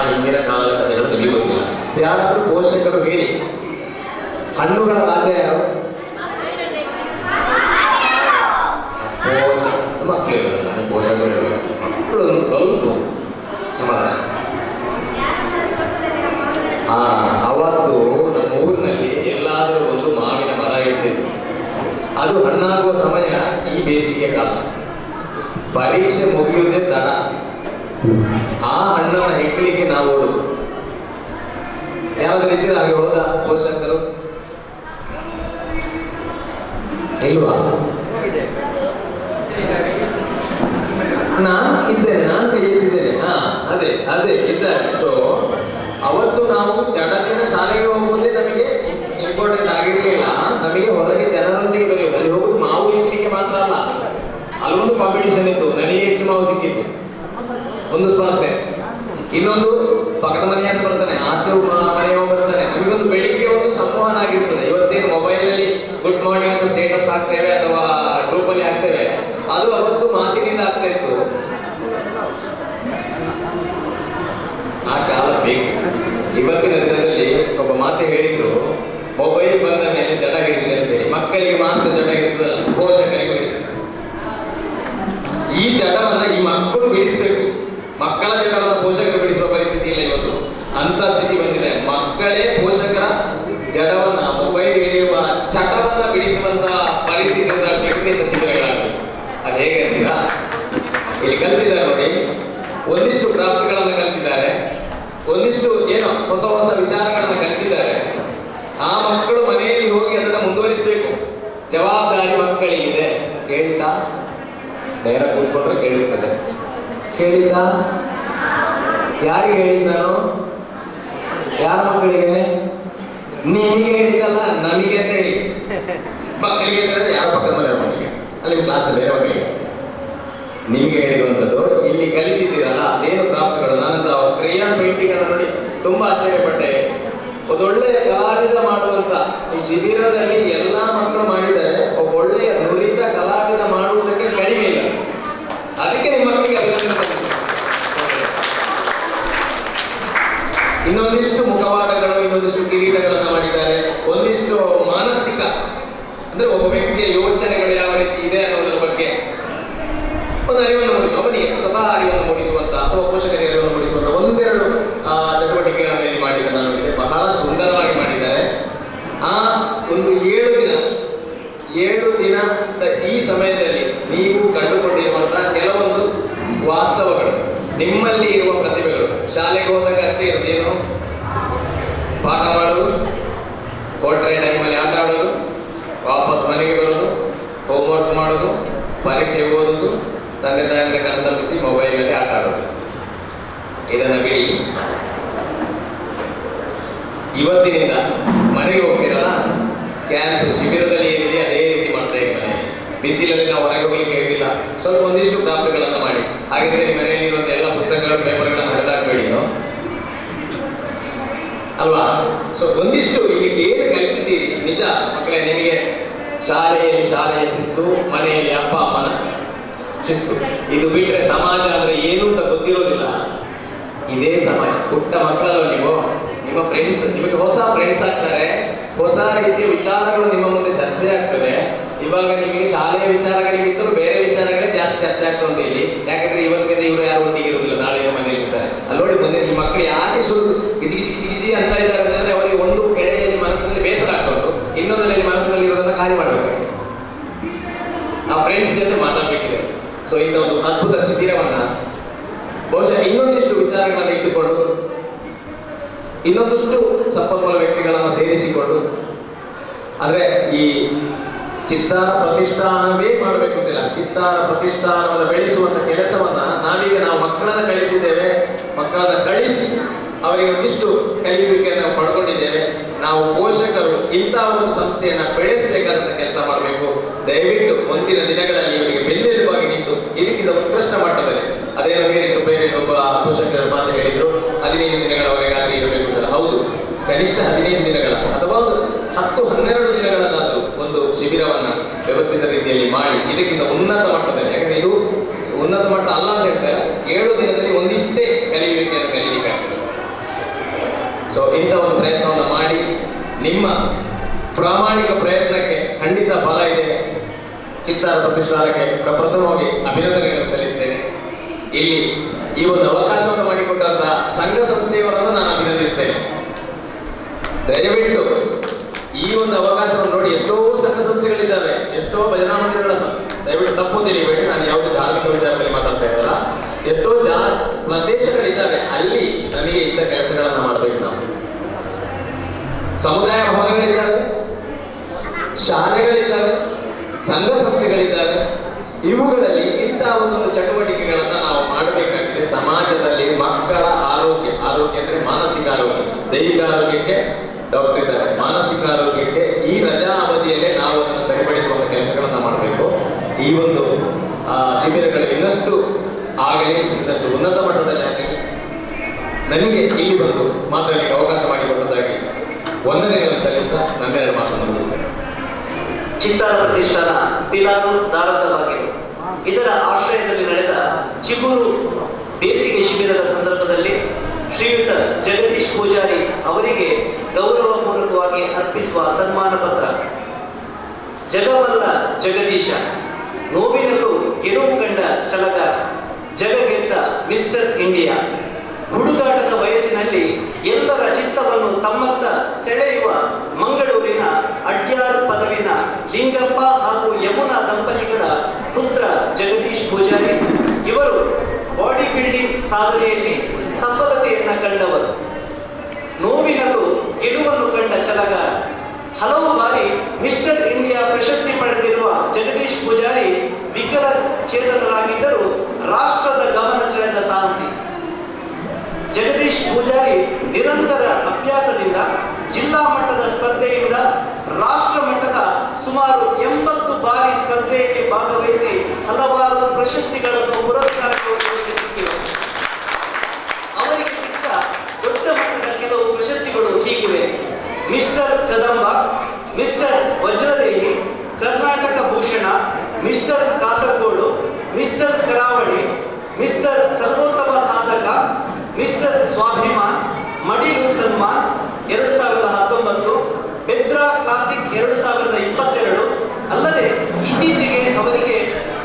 ಹಿಂದಿನ ಕಾಲದ ಕಥೆಗಳು ನಿಮಗೆ ಗೊತ್ತಿಲ್ಲ. ಯಾರಾದರೂ ಪೋಷಕರು ಹೇಳಿ, ಹಣ್ಣುಗಳ ರಾಜ ಯಾರು? ಮಕ್ಕಳು ಇರೋದಲ್ಲ, ನೀವು ಪೋಷಕರು ಇರಬೇಕು. ಮಕ್ಕಳು ಸ್ವಲ್ಪ ಸಮಾಧಾನ. ಅವತ್ತು ನಮ್ಮ ಊರಿನಲ್ಲಿ ಎಲ್ಲಾದರೂ ಒಂದು ಮಾವಿನ ಮರ ಇರ್ತಿತ್ತು. ಅದು ಹಣ್ಣಾಗುವ ಸಮಯ ಈ ಬೇಸಿಗೆ ಕಾಲ. ಪರೀಕ್ಷೆ ಮುಗಿಯುವುದೇ ತಡ. ಆ ಹಣ್ಣನ್ನು ಹೆಕ್ಕಲಿಕ್ಕೆ ನಾವು ಓಡುದು. ಯಾವ್ದು ಇದ್ದೀರ ಹಾಗೆ ಹೋದ ಪೋಷಕರು? ಇಲ್ವಾ? ನಾನು ಕೈ ಎತ್ತಿದ್ದೇನೆ. ಅದೇ ಅದೇ ಇದ್ದಾರೆ. ಸೊ ಅವತ್ತು ನಾವು ಜಡದಿನ ಶಾಲೆಗೆ ಹೋಗುವುದೇ ನಮಗೆ ಇಂಪಾರ್ಟೆಂಟ್ ಆಗಿರಲಿಲ್ಲ. ನಮಗೆ ಹೊರಗೆ ಜನರೊಂದಿಗೆ ಬೆರೆಯುವುದು, ಅಲ್ಲಿ ಹೋಗುದು ಮಾವು ಎತ್ತಲಿಕ್ಕೆ ಮಾತ್ರ ಅಲ್ಲ, ಅಲ್ಲೊಂದು ಕಾಂಪಿಟೇಷನ್ ಇತ್ತು. ನನಗೆ ಹೆಚ್ಚು ಮಾವು ಸಿಕ್ಕಿತ್ತು, ಒಂದು ಸ್ಪರ್ಧೆ. ಇನ್ನೊಂದು ಪಕ್ಕದ ಮನೆ ಅಂತ ಬರ್ತಾನೆ, ಆಚೆ ಮನೆಯವ ಬರ್ತಾನೆ. ನಮಗೊಂದು ಬೆಳಿಗ್ಗೆ ಒಂದು ಸಂವಹನ ಆಗಿರ್ತದೆ. ಇವತ್ತೇನು ಮೊಬೈಲಲ್ಲಿ ಗುಡ್ ಮಾರ್ನಿಂಗ್ ಅಂತ ಸ್ಟೇಟಸ್ ಹಾಕ್ತೇವೆ ಅಥವಾ ಗ್ರೂಪಲ್ಲಿ ಹಾಕ್ತೇವೆ, ಅದು ಅವತ್ತು ಮಾತಿನಿಂದ ಆಗ್ತಾ ಇತ್ತು. ಆ ಕಾಲ ಬೇಕು. ಇವತ್ತಿನ ದಿನದಲ್ಲಿ ಒಬ್ಬ ಮಾತೆ ಹೇಳಿದ್ರು, ಮೊಬೈಲ್ ಬಂದ ಮೇಲೆ ಜಡ ಹಿಡಿದಿದೆ ಅಂತೇಳಿ. ಮಕ್ಕಳಿಗೆ ಮಾತ್ರ ಜಡ ಹಿಡಿತದಲ್ಲ, ಪೋಷಕರಿಗೂ ಹಿಡಿತದೆ. ಈ ಜಡವನ್ನ ಈ ಮಕ್ಕಳು ಬಿಡಿಸಬೇಕು. ಮಕ್ಕಳ ಜಡವನ್ನು ಪೋಷಕರು ಬಿಡಿಸುವ ಪರಿಸ್ಥಿತಿ ಇಲ್ಲ ಇವತ್ತು. ಅಂತ ಸ್ಥಿತಿ ಬಂದಿದೆ. ಮಕ್ಕಳೇ ಪೋಷಕರ ಜಡವನ್ನ, ಮೊಬೈಲ್ ಹಿಡಿಯುವ ಚಟವನ್ನ ಬಿಡಿಸುವಂತ ಪರಿಸ್ಥಿತಿ ವ್ಯಕ್ತಿಗತ ಶಿಬಿರಗಳಾಗಬೇಕು. ಅದು ಹೇಗೆ ಅಂತೀರಾ? ಇಲ್ಲಿ ಕಲ್ತಿದ್ದಾರೆ ನೋಡಿ, ಒಂದಿಷ್ಟು ಕ್ರಾಫ್ಟ್ಗಳನ್ನು ಕಲ್ತಿದ್ದಾರೆ, ಒಂದಿಷ್ಟು ಏನೋ ಹೊಸ ಹೊಸ ವಿಚಾರಗಳನ್ನು ಕಲ್ತಿದ್ದಾರೆ. ಆ ಮಕ್ಕಳು ಮನೆಯಲ್ಲಿ ಹೋಗಿ ಅದನ್ನು ಮುಂದುವರಿಸಬೇಕು. ಜವಾಬ್ದಾರಿ ಮಕ್ಕಳಿಗಿದೆ. ಕೇಳಿತಾ? ನೇರ ಕೂತ್ಕೊಂಡ್ರೆ ಕೇಳಿರ್ತದೆ. ಕೇಳಿತಾ? ಯಾರಿಗೆ ಹೇಳಿದ್ ನಾನು? ಯಾರ ಮಕ್ಕಳಿಗೆ? ನಿಮಗೆ ಹೇಳಿದಲ್ಲ, ನಮಗೆ ಅಂತ ಹೇಳಿ. ಮಕ್ಕಳಿಗೆ ಅಂದ್ರೆ ಯಾರ ಪಕ್ಕದ ಮನೆ ಮಕ್ಕಳಿಗೆ, ಅಲ್ಲಿ ಕ್ಲಾಸ್ ಬೇರೆ ಮಕ್ಕಳಿಗೆ. ನಿಮಗೆ ಹೇಳಿರುವಂಥದ್ದು ಇಲ್ಲಿ ಕಲಿತಿದ್ದೀರಲ್ಲ, ಏನು ಕ್ರಾಫ್ಟ್ಗಳು. ನಾನಂತ ಕ್ರೇಯಾನ್ ಪೇಂಟಿಂಗ್ ಅನ್ನು ನೋಡಿ ತುಂಬಾ ಆಶ್ಚರ್ಯಪಟ್ಟೆ. ಒಳ್ಳೊಳ್ಳೆಯ ಕಲಾವಿದ ಮಾಡುವಂತ ಈ ಶಿಬಿರದಲ್ಲಿ ಎಲ್ಲಾ ಮಕ್ಕಳು ಮಾಡಿದರೆ ಒಬ್ಬ ಒಳ್ಳೆಯ ನುರಿತ ಕಲಾವಿದ ಮಾಡುವುದಕ್ಕೆ ಕಡಿಮೆ ಇಲ್ಲ. ಅದಕ್ಕೆ ನಿಮ್ಮ ಮಕ್ಕಳಿಗೆ ಅಭಿನಂದನೆ ಸಲ್ಲಿಸಿ. ಇನ್ನೊಂದಿಷ್ಟು ಮುಖವಾಡಗಳು, ಇನ್ನೊಂದಿಷ್ಟು ಕಿರೀಟಗಳನ್ನು ಮಾಡಿದ್ದಾರೆ. ಒಂದಿಷ್ಟು ಮಾನಸಿಕ ಅಂದ್ರೆ ಒಬ್ಬ ವ್ಯಕ್ತಿಯ ಯೋಚನೆಗಳು ಯಾವ ರೀತಿ ಇದೆ ಅನ್ನೋದ್ರ ಬಗ್ಗೆ ಒಂದು ಅರಿವನ್ನು ಮೂಡಿಸುವ, ಅವನಿಗೆ ಸ್ವತಃ ಅರಿವನ್ನು ಮೂಡಿಸುವಂತ ಅಥವಾ ಪೋಷಕರಿಗೆ ಅರಿವನ್ನು ಮೂಡಿಸುವಂತ ಒಂದೆರಡು ಚಟುವಟಿಕೆಗಳನ್ನು ಇಲ್ಲಿ ಮಾಡಿದ್ದಾರೆ. ನಾನು ಬಹಳ ಸುಂದರವಾಗಿ ಮಾಡಿದ್ದಾರೆ. ಆ ಒಂದು 7 ದಿನದ ಈ ಸಮಯದಲ್ಲಿ ನೀವು ಕಂಡುಕೊಂಡಿರುವಂತಹ ಕೆಲವೊಂದು ವಾಸ್ತವಗಳು, ನಿಮ್ಮಲ್ಲಿ ಇರುವ ಪ್ರತಿಭೆಗಳು. ಶಾಲೆಗೆ ಹೋದಾಗ ಅಷ್ಟೇ ಇರುತ್ತೇನು? ಪಾಠ ಮಾಡೋದು, ಕೊಟ್ರೆ ಟೈಮಲ್ಲಿ ಆಟ ಆಡೋದು, ವಾಪಸ್ ಮನೆಗೆ ಬರೋದು, ಹೋಮ್ವರ್ಕ್ ಮಾಡೋದು, ಪರೀಕ್ಷೆಗೆ ಓದೋದು, ತಂದೆ ತಾಯಿಯ ಕಣ್ತಪ್ಪಿಸಿ ಮೊಬೈಲಲ್ಲಿ ಆಟ ಆಡೋದು. ಇದನ್ನು ಬಿಡಿ. ಇವತ್ತಿನಿಂದ ಮನೆಗೆ ಹೋಗ್ತೀರಲ್ಲ, ಕ್ಯಾಂಪ್ ಶಿಬಿರದಲ್ಲಿ ಏನಿದೆ ಅದೇ ರೀತಿ ಮಾಡ್ತಾ ಇದ್ದಾರೆ. ಬಿಸಿಲಲ್ಲಿ ನಾವು ಹೊರಗೆ ಹೋಗ್ಲಿಕ್ಕೆ ಹೋಗಿಲ್ಲ, ಸ್ವಲ್ಪ ಒಂದಿಷ್ಟು ಕ್ರಾಫ್ಟ್ಗಳನ್ನು ಮಾಡಿ. ಹಾಗಿದ್ರೆ ನಿಮ್ಮ ಮನೆಯಲ್ಲಿ ಇರುವಂತ ಎಲ್ಲ ಪುಸ್ತಕಗಳು, ಪೇಪರ್ಗಳನ್ನು ಹೊರದಾಕ್ಬೇಡಿ ಅಲ್ವಾ? ಸೊ ಒಂದಿಷ್ಟು ಇಲ್ಲಿ ಏನು ಕಲಿತಿದ್ದೀರಿ ನಿಜ ಮಕ್ಕಳೇ. ನಿಮಗೆ ಶಾಲೆಯ ಶಿಸ್ತು, ಮನೆಯಲ್ಲಿ ಅಪ್ಪ ಅಮ್ಮನ ಶಿಸ್ತು, ಇದು ಬಿಟ್ಟರೆ ಸಮಾಜ ಅಂದ್ರೆ ಏನು ಅಂತ ಗೊತ್ತಿರೋದಿಲ್ಲ. ಇದೇ ಸಮಾಜ. ಪುಟ್ಟ ಮಕ್ಕಳಲ್ಲ ನೀವು, ನಿಮ್ಮ ಫ್ರೆಂಡ್ಸ್, ನಿಮಗೆ ಹೊಸ ಫ್ರೆಂಡ್ಸ್ ಆಗ್ತಾರೆ, ಹೊಸ ರೀತಿಯ ವಿಚಾರಗಳು ನಿಮ್ಮ ಮುಂದೆ ಚರ್ಚೆ ಆಗ್ತದೆ. ಇವಾಗ ನಿಮಗೆ ಶಾಲೆಯ ವಿಚಾರಗಳಿಗಿಂತಲೂ ಬೇರೆ ವಿಚಾರಗಳೇ ಜಾಸ್ತಿ ಚರ್ಚೆ ಆಗ್ತಾ ಉಂಟು ಇಲ್ಲಿ. ಯಾಕಂದ್ರೆ ಇವತ್ತಿನ ಇವರು ಯಾರು ಒಟ್ಟಿಗೆ ಇರುವುದಿಲ್ಲ, ನಾಳೆ ಮನೆಯಲ್ಲಿ ಇರ್ತಾರೆ. ಅಲ್ಲಿ ನೋಡಿ ಮುಂದೆ ಈ ಮಕ್ಕಳು ಯಾಕೆ ಶುರು ಗಿಜಿ ಗಿಜಿ ಗಿಜಿ ಗಿಜಿ ಅಂತ ಇದ್ದಾರೆ ಅಂದ್ರೆ ಅವರಿಗೆ ಒಂದು ಕಡೆಯಲ್ಲಿ ಮನಸ್ಸಿನಲ್ಲಿ ಬೇಸರ ಆಗ್ತಾ ಉಂಟು, ಇನ್ನೊಂದರಲ್ಲಿ ಮನಸ್ಸಿನಲ್ಲಿ ಇರೋದನ್ನ ಕಾರ್ಯ ಮಾಡಬೇಕು, ಆ ಫ್ರೆಂಡ್ಸ್ ಜೊತೆ ಮಾತಾಡ್ಬೇಕಿದೆ. ಸೊ ಇಂಥ ಒಂದು ಅದ್ಭುತ ಶಿಬಿರವನ್ನ ಬಹುಶಃ ಇನ್ನೊಂದಿಷ್ಟು ವಿಚಾರಗಳನ್ನು ಇಟ್ಟುಕೊಂಡು, ಇನ್ನೊಂದಷ್ಟು ಸಂಪನ್ಮೂಲ ವ್ಯಕ್ತಿಗಳನ್ನು ಸೇರಿಸಿಕೊಂಡು, ಅಂದ್ರೆ ಈ ಚಿತ್ತಾರ ಪ್ರತಿಷ್ಠಾನವೇ ಮಾಡಬೇಕು ಅಂತಿಲ್ಲ, ಚಿತ್ತಾರ ಪ್ರತಿಷ್ಠಾನವನ್ನು ಬೆಳೆಸುವಂತ ಕೆಲಸವನ್ನ ನಾವು ಮಕ್ಕಳನ್ನ ಕಳಿಸಿದ್ದೇವೆ. ಮಕ್ಕಳನ್ನ ಕಳಿಸಿ ಅವರಿಗೆ ಒಂದಿಷ್ಟು ಕಲಿಯುವಿಕೆಯನ್ನು ನಾವು ಪಡ್ಕೊಂಡಿದ್ದೇವೆ. ನಾವು ಪೋಷಕರು ಇಂತಹ ಒಂದು ಸಂಸ್ಥೆಯನ್ನ ಬೆಳೆಸಬೇಕಾದಂತ ಕೆಲಸ ಮಾಡಬೇಕು. ದಯವಿಟ್ಟು ಮುಂದಿನ ದಿನಗಳಲ್ಲಿ ಇವರಿಗೆ ಬೆನ್ನೆಲುಬಾಗಿ ನಿಂತು ಇದಕ್ಕಿಂತ ಉತ್ಕೃಷ್ಟ ಮಟ್ಟದಲ್ಲಿ, ಅದೇನೋ ಹೇಳಿದ್ರು ಬೇರೆ ಒಬ್ಬ ಪೋಷಕರ ಮಾತು ಹೇಳಿದ್ರು, 15 ದಿನಗಳವರೆಗಾಗಿ ಇರಬೇಕು ಅಂತ. ಹೌದು, ಕನಿಷ್ಠ 15 ದಿನಗಳ ಅಥವಾ 10-12 ದಿನಗಳಲ್ಲಾದರೂ ಒಂದು ಶಿಬಿರವನ್ನ ವ್ಯವಸ್ಥಿತ ರೀತಿಯಲ್ಲಿ ಮಾಡಿ ಇದಕ್ಕಿಂತ ಉನ್ನತ ಮಟ್ಟದಲ್ಲಿ, ಯಾಕಂದ್ರೆ ಇದು ಉನ್ನತ ಮಟ್ಟ ಅಲ್ಲ ಅಂತ ಹೇಳ್ತಾರೆ, 7 ದಿನದಲ್ಲಿ ಒಂದಿಷ್ಟೇ ಕಲಿಯುವಿಕೆಯನ್ನು ಕಲಿಯಲಿಕ್ಕೆ ಆಗ್ತದೆ. ಸೊ ಇಂಥ ಒಂದು ಪ್ರಯತ್ನವನ್ನು ಮಾಡಿ, ನಿಮ್ಮ ಪ್ರಾಮಾಣಿಕ ಪ್ರಯತ್ನಕ್ಕೆ ಖಂಡಿತ ಫಲ ಇದೆ. ಚಿತ್ತಾರ ಪ್ರತಿಷ್ಠಾನಕ್ಕೆ ಪ್ರಪ್ರಥಮವಾಗಿ ಅಭಿನಂದನೆಗಳನ್ನು ಸಲ್ಲಿಸ್ತೇನೆ. ಇಲ್ಲಿ ಈ ಒಂದು ಅವಕಾಶವನ್ನು ಮಾಡಿಕೊಟ್ಟಂತಹ ಸಂಘ ಸಂಸ್ಥೆಯವರನ್ನು ನಾನು ಅಭಿನಂದಿಸ್ತೇನೆ. ದಯವಿಟ್ಟು ಈ ಒಂದು ಅವಕಾಶವನ್ನು ನೋಡಿ. ಎಷ್ಟೋ ಸಂಘ ಸಂಸ್ಥೆಗಳಿದ್ದಾವೆ, ಎಷ್ಟೋ ಭಜನಾ ಮಂದಿರಗಳ, ದಯವಿಟ್ಟು ತಪ್ಪು ತಿಳಿಯಬೇಡಿ, ನಾನು ಯಾವುದೇ ಧಾರ್ಮಿಕ ವಿಚಾರದಲ್ಲಿ ಮಾತಾಡ್ತಾ ಇರಲ್ಲ. ಎಷ್ಟೋ ಪ್ರದೇಶಗಳಿದ್ದಾವೆ, ಅಲ್ಲಿ ನಮಗೆ ಇಂಥ ಕೆಲಸಗಳನ್ನ ಮಾಡಬೇಕು. ನಾವು ಸಮುದಾಯ ಭವನಗಳಿದ್ದಾವೆ, ಶಾಲೆಗಳಿದ್ದಾವೆ, ಸಂಘ ಸಂಸ್ಥೆಗಳಿದ್ದಾವೆ. ಇವುಗಳಲ್ಲಿ ಇಂತಹ ಒಂದೊಂದು ಚಟುವಟಿಕೆಗಳನ್ನು ನಾವು ಮಾಡಬೇಕಾಗಿದೆ. ಸಮಾಜದಲ್ಲಿ ಮಕ್ಕಳ ಆರೋಗ್ಯ ಅಂದರೆ ಮಾನಸಿಕ ಆರೋಗ್ಯ, ದೈಹಿಕ ಆರೋಗ್ಯಕ್ಕೆ ಡಾಕ್ಟರ್ ಇದ್ದಾರೆ, ಮಾನಸಿಕ ಆರೋಗ್ಯಕ್ಕೆ ಈ ರಜಾ ಅವಧಿಯಲ್ಲೇ ನಾವು ಅದನ್ನು ಸರಿಪಡಿಸುವಂಥ ಕೆಲಸಗಳನ್ನು ಮಾಡಬೇಕು. ಈ ಒಂದು ಶಿಬಿರಗಳು ಇನ್ನಷ್ಟು ಆಗಲಿ, ಇನ್ನಷ್ಟು ಉನ್ನತ ಮಟ್ಟದಲ್ಲಿ ಆಗಲಿ. ನನಗೆ ಇಲ್ಲಿ ಬಂದು ಮಾತಾಡಲಿಕ್ಕೆ ಅವಕಾಶ ಮಾಡಿಕೊಟ್ಟದಾಗಿ ವಂದನೆಗಳನ್ನು ಸಲ್ಲಿಸ್ತಾ ನನ್ನೆರಡು ಮಾತನ್ನು ಮುಗಿಸ್ತೇನೆ. ಚಿತ್ತಾರ ಪ್ರತಿಷ್ಠಾನ ಪಿಲಾರು ದಾರದ ಬಾಗಿಲು ಇದರ ಆಶ್ರಯದಲ್ಲಿ ನಡೆದ ಚಿಗುರು ಬೇಸಿಗೆ ಶಿಬಿರದ ಸಂದರ್ಭದಲ್ಲಿ ಶ್ರೀಯುತ ಜಗದೀಶ್ ಪೂಜಾರಿ ಅವರಿಗೆ ಗೌರವಪೂರ್ವಕವಾಗಿ ಅರ್ಪಿಸುವ ಸನ್ಮಾನ ಪತ್ರ. ಜಗವಲ್ಲ ಜಗದೀಶ, ನೋವಿನಲ್ಲೂ ಗೆಲುವು ಕಂಡ ಛಲಗಾರ, ಜಗಗೆದ್ದ ಮಿಸ್ಟರ್ ಇಂಡಿಯಾ, ಹುಡುಗಾಟದ ವಯಸ್ಸಿನಲ್ಲಿ ಎಲ್ಲರ ಚಿತ್ತವನ್ನು ತಮ್ಮತ್ತ ಸೆಳೆಯುವ ಮಂಗಳೂರಿನ ಅಡ್ಯಾರ್ ಪದವಿನ ಲಿಂಗಪ್ಪ ಹಾಗೂ ಯಮುನಾ ದಂಪತಿಗಳ ಪುತ್ರ ಜಗದೀಶ್ ಪೂಜಾರಿ. ಇವರು ಬಾಡಿ ಬಿಲ್ಡಿಂಗ್ ಸಾಧನೆಯಲ್ಲಿ ಸಫಲತೆಯನ್ನ ಕಂಡವರು, ನೋವಿನಲ್ಲೂ ಗೆಲುವನ್ನು ಕಂಡ ಛಲಗಾರ. ಹಲವು ಬಾರಿ ಮಿಸ್ಟರ್ ಇಂಡಿಯಾ ಪ್ರಶಸ್ತಿ ಪಡೆದಿರುವ ಜಗದೀಶ್ ಪೂಜಾರಿ ವಿಕಲಚೇತನರಾಗಿದ್ದರೂ ರಾಷ್ಟ್ರದ ಗಮನ ಸೆಳೆದ ಸಾಹಸಿ. ಜಗದೀಶ್ ಪೂಜಾರಿ ನಿರಂತರ ಅಭ್ಯಾಸದಿಂದ ಜಿಲ್ಲಾ ಮಟ್ಟದ ಸ್ಪರ್ಧೆಯಿಂದ ರಾಷ್ಟ್ರ ಮಟ್ಟದ ಸುಮಾರು 80 ಬಾರಿ ಸ್ಪರ್ಧೆಯಲ್ಲಿ ಭಾಗವಹಿಸಿ ಹಲವಾರು ಪ್ರಶಸ್ತಿಗಳನ್ನು ಪುರಸ್ಕಾರಗಳನ್ನು ಸಿಕ್ಕಿವೆ. ಅವರಿಗೆ ಸಿಕ್ಕ ದೊಡ್ಡ ಮಟ್ಟದ ಕೆಲವು ಪ್ರಶಸ್ತಿಗಳು ಹೀಗಿವೆ: ಮಿಸ್ಟರ್ ಕದಂಬ, ಮಿಸ್ಟರ್ ವಜ್ರದೇಹಿ, ಕರ್ನಾಟಕ ಭೂಷಣ, ಮಿಸ್ಟರ್ ಕಾಸರಗೋಡು, ಮಿಸ್ಟರ್ ಕರಾವಳಿ, ಮಿಸ್ಟರ್ ಸರ್ವೋತ್ತಮ ಸಾಧಕ, ಮಿಸ್ಟರ್ ಸ್ವಾಭಿಮಾನ್, ಮಡಿಲು ಸನ್ಮಾನ್ 2019, ಬೆದ್ರಾ ಕ್ಲಾಸಿಕ್ 2022. ಅಲ್ಲದೆ ಇತ್ತೀಚೆಗೆ ಅವರಿಗೆ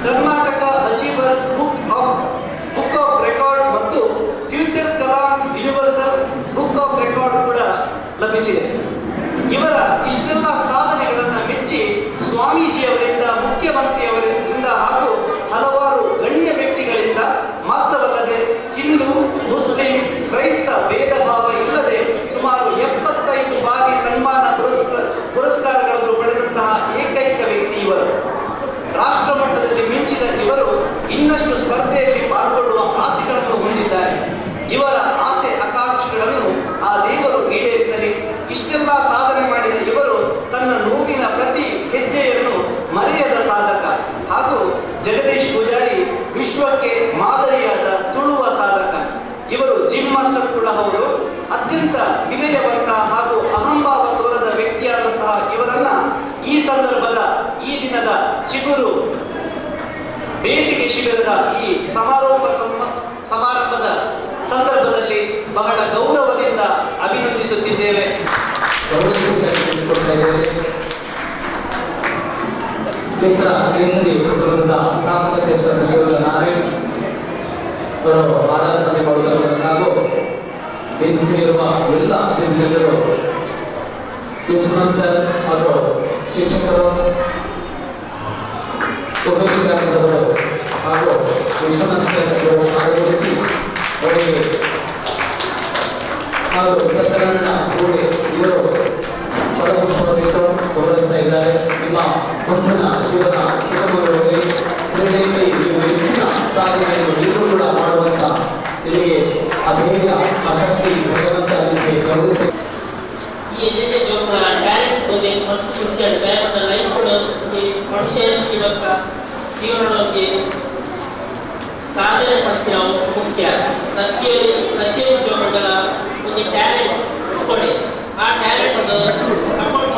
Karnataka achievers book of record ಮತ್ತು ಫ್ಯೂಚರ್ ಕಲಾ ಯೂನಿವರ್ಸಲ್ ಬುಕ್ ಆಫ್ ರೆಕಾರ್ಡ್ ಕೂಡ ಲಭಿಸಿದೆ. ಇವರ ಇಷ್ಟೆಲ್ಲ ಸಾಧನೆಗಳನ್ನು ಮೆಚ್ಚಿ ಸ್ವಾಮೀಜಿಯವರಿಂದ, ಮುಖ್ಯಮಂತ್ರಿಯವರಿಂದ ಹಾಗೂ ಹಲವಾರು ಗಣ್ಯ ವ್ಯಕ್ತಿಗಳಿಂದ ಮಾತ್ರವಲ್ಲದೆ ಹಿಂದೂ, ಮುಸ್ಲಿಂ, ಕ್ರೈಸ್ತ ಭೇದ ಭಾವ ಇಲ್ಲದೆ ಸುಮಾರು 75 ಬಾರಿ ಸನ್ಮಾನ ಪುರಸ್ಕಾರಗಳನ್ನು ಪಡೆದಂತಹ ಏಕೈಕ ವ್ಯಕ್ತಿ ಇವರು. ರಾಷ್ಟ್ರ ಮಟ್ಟದಲ್ಲಿ ಮಿಂಚಿದ ಇವರು ಇನ್ನಷ್ಟು ಸ್ಪರ್ಧೆಯಲ್ಲಿ ಪಾಲ್ಗೊಳ್ಳುವ ಆಸೆಗಳನ್ನು ಹೊಂದಿದ್ದಾರೆ. ಇವರ ಆಸೆ ಆಕಾಂಕ್ಷೆಗಳನ್ನು ಆ ದೇವರು ಈಡೇರಿಸಲಿ. ಇಷ್ಟೆಲ್ಲ ಸಾಧನೆ ಮಾಡಿದ ಇವರು ತನ್ನ ನೋವಿನ ಪ್ರತಿ ಹೆಜ್ಜೆಯನ್ನು ಮರೆಯದ ಸಾಧಕ ಹಾಗೂ ಜಗದೀಶ್ ಪೂಜಾರಿ ವಿಶ್ವಕ್ಕೆ ಮಾದರಿಯಾದ ತುಳುವ ಸಾಧಕ. ಇವರು ಜಿಮ್ ಮಾಸ್ಟರ್ ಕೂಡ ಹೌದು. ಅತ್ಯಂತ ವಿನಯವಂತ ಹಾಗೂ ಅಹಂಭಾವ ತೋರದ ವ್ಯಕ್ತಿಯಾದಂತಹ ಇವರನ್ನ ಈ ಸಂದರ್ಭದ, ಈ ದಿನದ ಚಿಗುರು ಬೇಸಿಗೆ ಶಿಬಿರದ ಈ ಸಮಾರಂಭದ ಸಂದರ್ಭದಲ್ಲಿ ಬಹಳ ಗೌರವದಿಂದ ಅಭಿನಂದಿಸುತ್ತಿದ್ದೇವೆ. ಮಿತ್ರ ಕೇಸರಿ ಕುಟುಂಬದ ಸ್ಥಾಪಕ ಅಧ್ಯಕ್ಷ ನಾರಾಯಣ್ ಅವರು ಆಡಳಿತ ಮಾಡುವುದರ ಹಾಗೂ ವೇದಿಕೆಯಲ್ಲಿರುವ ಎಲ್ಲ ಅತಿಥಿಗಳು, ಯಶವಂತ್ ಸರ್ ಹಾಗೂ ಶಿಕ್ಷಕರು, ಉಪೇಕ್ಷಕರು ಹಾಗೂ ವಿಶ್ವನಾಥ್ ಸರ್ ಅವರು ಸ್ವಾಗತಿಸಿ ಅವರಿಗೆ ಹಾಗೂ ಸತ್ಯನಾರಾಯಣ ಕೂಡೆ ಇವರು ಪದಪುಷ್ಪವನ್ನು ಗೌರವಿಸ್ತಾ ಇದ್ದಾರೆ. ನಿಮ್ಮ ಮುಂದಿನ ಜೀವನ ಸುಗಮವಾಗಿ ಕ್ರೀಡೆಯಲ್ಲಿ ನೀವು ಹೆಚ್ಚಿನ ಸಾಧನೆಯನ್ನು ನೀವು ಕೂಡ ಮಾಡುವಂತ ನಿಮಗೆ ಅಧೈರ್ಯ, ಆಸಕ್ತಿ ಭಗವಂತ ನಿಮಗೆ ಗೌರವಿಸಿ. ये जैसे जो अपना टैलेंट को देख मस्त खुशी आता है अपना लाइफ को ये मनुष्य की बक्का जीवन के साधने पड़ते हैं मुख्य प्रत्येक जो मंडल उनके टैलेंट पड़े आ टैलेंट ಅದು ಸಪೋರ್ಟ್